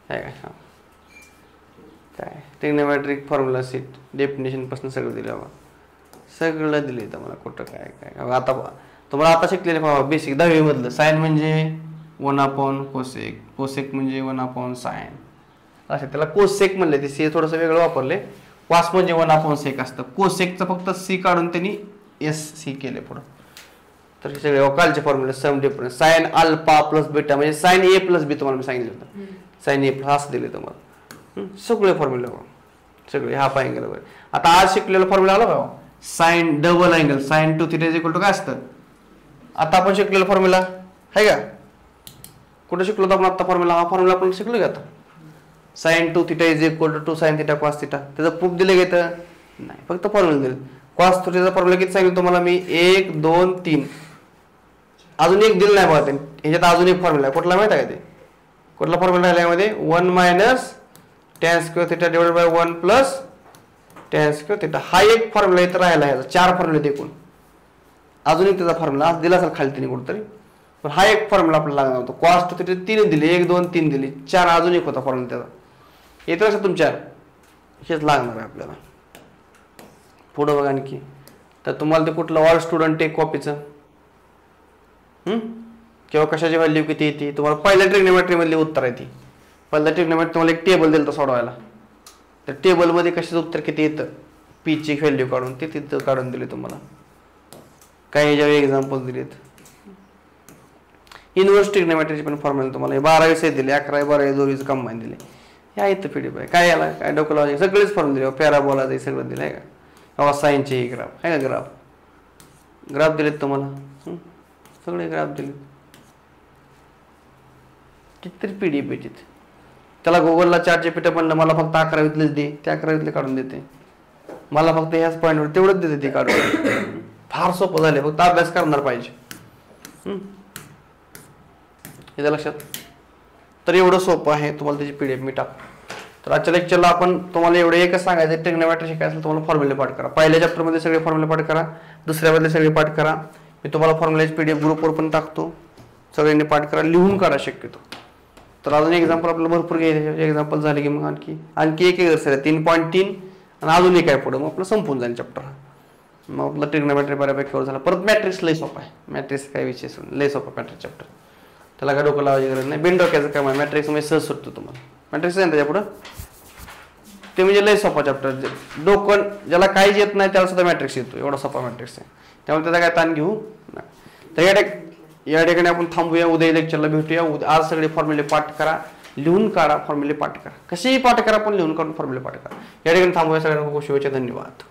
काय काय काय ट्रिग्नोमेट्रिक फॉर्म्युला सीट डेफिनेशन पासून सगळं दिलं बाबा सगळं दिले तर मला कुठं काय काय आता तुम्हाला आता शिकलेले बाबा बेसिक 10वी मधलं साइन म्हणजे 1/cosec कोसेक म्हणजे 1/sin असे त्याला कोसेक म्हणले ते सी थोडंसं वेगळं वापरले कॉस म्हणजे 1/sec असतं कोसेकचं फक्त सी काढून त्यांनी SC केले पुढं तर हे सगळे कालचे फॉर्म्युले sum difference sine alpha plus beta म्हणजे साइन A प्लस B तुम्हाला मी सांगितलं होतं साइन A प्लस दिले तुम्हाला सगळे फॉर्म्युले सगळे हाफ अँगल वगैरे आता आज शिकलेला फॉर्म्युला आला बघा sine double angle sine two theta equal to काय असतं आता आपण शिकलेला फॉर्म्युला आहे का कुठे शिकलो आपण आता फॉर्म्युला हा फॉर्म्युला आपण शिकलो का आता sine two theta is equal to sine theta cos theta त्याचं प्रूफ दिलं घेतं नाही फक्त फॉर्म्युला दिलं कॉस थिटाचा फॉर्म्युला किती सांगितलं तुम्हाला मी 1 2 3 अजून एक दिलं नाही बघा ते ह्याच्यात अजून एक फॉर्म्युला आहे कुठला माहिती आहे का ते कुठला फॉर्म्युला आहे यामध्ये 1 minus tan square theta divided by 1 plus tan square theta हा एक फॉर्म्युला इथं राहिला ह्याचा 4 फॉर्म्युले एकूण अजून एक त्याचा फॉर्म्युला आज दिला असेल खाली तिने कुठेतरी पण हा एक फॉर्म्युला आपल्याला लागणार होता कॉस टू थिटा 3 दिले 1 2 3 दिले 4 अजून एक होता फॉर्म्युला त्याचा येतं लक्षात तुमच्या हेच लागणार आहे आपल्याला पुढं बघा आणखी. तर तुम्हाला ते कुठलं ऑल स्टुडंट एक कॉपीचं किंवा कशाची व्हॅल्यू किती येते तुम्हाला पहिल्या ट्रिग्नोमेट्री मधली उत्तर आहे ती. पहिल्या ट्रिग्नोमेट्री तुम्हाला एक टेबल दिलं तर सोडवायला. त्या टेबलमध्ये कशाचं उत्तर किती येतं पीची व्हॅल्यू काढून ते तिथं काढून दिले तुम्हाला. काही ह्याच्यावर एक्झाम्पल दिलेत. इनव्हर्स ट्रिग्नोमेट्रीचे पण फॉर्म्युला तुम्हाला 12 दिले, 11 12 दोरीचं कंबाईन दिले. हे आहे तर पीडीएफ आहे. काय याला काय डोकं लावायचे सगळेच फॉर्म्युला दिले. पॅराबोला ते सगळं दिलं आहे का. बाबा साईनचे ग्राफ आहे का. ग्राफ दिलेत तुम्हाला सगळे ग्राफ दिलेत. कितीतरी पीडीएफ आहे तिथे. त्याला गुगलला ChatGPT म्हणलं मला फक्त 11वीतलेच दे, ते 11वीतले काढून देते. मला फक्त ह्याच पॉईंटवर तेवढंच देते ते काढून. फार सोपं झाले, फक्त अभ्यास करणार पाहिजे. हे लक्षात. तर एवढं सोपं आहे. तुम्हाला त्याची पीडीएफ मी टाकतो. तर आजच्या लेक्चरला आपण तुम्हाला एवढं एकच सांगायचं ट्रिग्नोमेट्री शिकायचं असेल तुम्हाला फॉर्म्युले पाठ करा. पहिल्या चॅप्टरमध्ये सगळे फॉर्म्युले पाठ करा, दुसऱ्यामध्ये सगळे पाठ करा. मी तुम्हाला फॉर्म्युल्याची पीडीएफ ग्रुपवर पण टाकतो. सगळ्यांनी पाठ करा, लिहून काढा शक्यतो. तर अजून एक्झाम्पल आपल्याला भरपूर घ्यायचे. एक्झाम्पल झाले की मग आणखी एक एक्झरसाइज आहे 3.3 आणि अजून एक आहे पुढे. मग आपलं संपून जाईल चॅप्टर. मग आपलं ट्रिग्नोमेट्री बऱ्यापैकी कवर झाला. परत मॅट्रिक्स लय सोपा आहे. मॅट्रिक्स काय विषय लय सोपा मॅट्रिक्स चॅप्टर. त्याला काय डोकं लावायची गरज नाही. बिन डोक्याचं काम आहे. मॅट्रिक्स मध्ये सहज सुटतो तुम्हाला. मॅट्रिक्स आहे ना त्याच्या पुढं ते म्हणजे लय सोपा चॅप्टर. डोकं ज्याला काहीच येत नाही त्याला सुद्धा मॅट्रिक्स येतो. एवढा सोपा मॅट्रिक्स आहे. त्यामुळे त्याचा काय ताण घेऊ तर या ठिकाणी आपण थांबूया. उद्या लेक्चरला भेटूया. आज सगळे फॉर्म्युले पाठ करा, लिहून काढा. फॉर्म्युले पाठ करा, कसेही पाठ करा पण लिहून काढून फॉर्म्युले पाठ करा. या ठिकाणी थांबूया. सगळ्यांना खूप शुभेच्छा. धन्यवाद.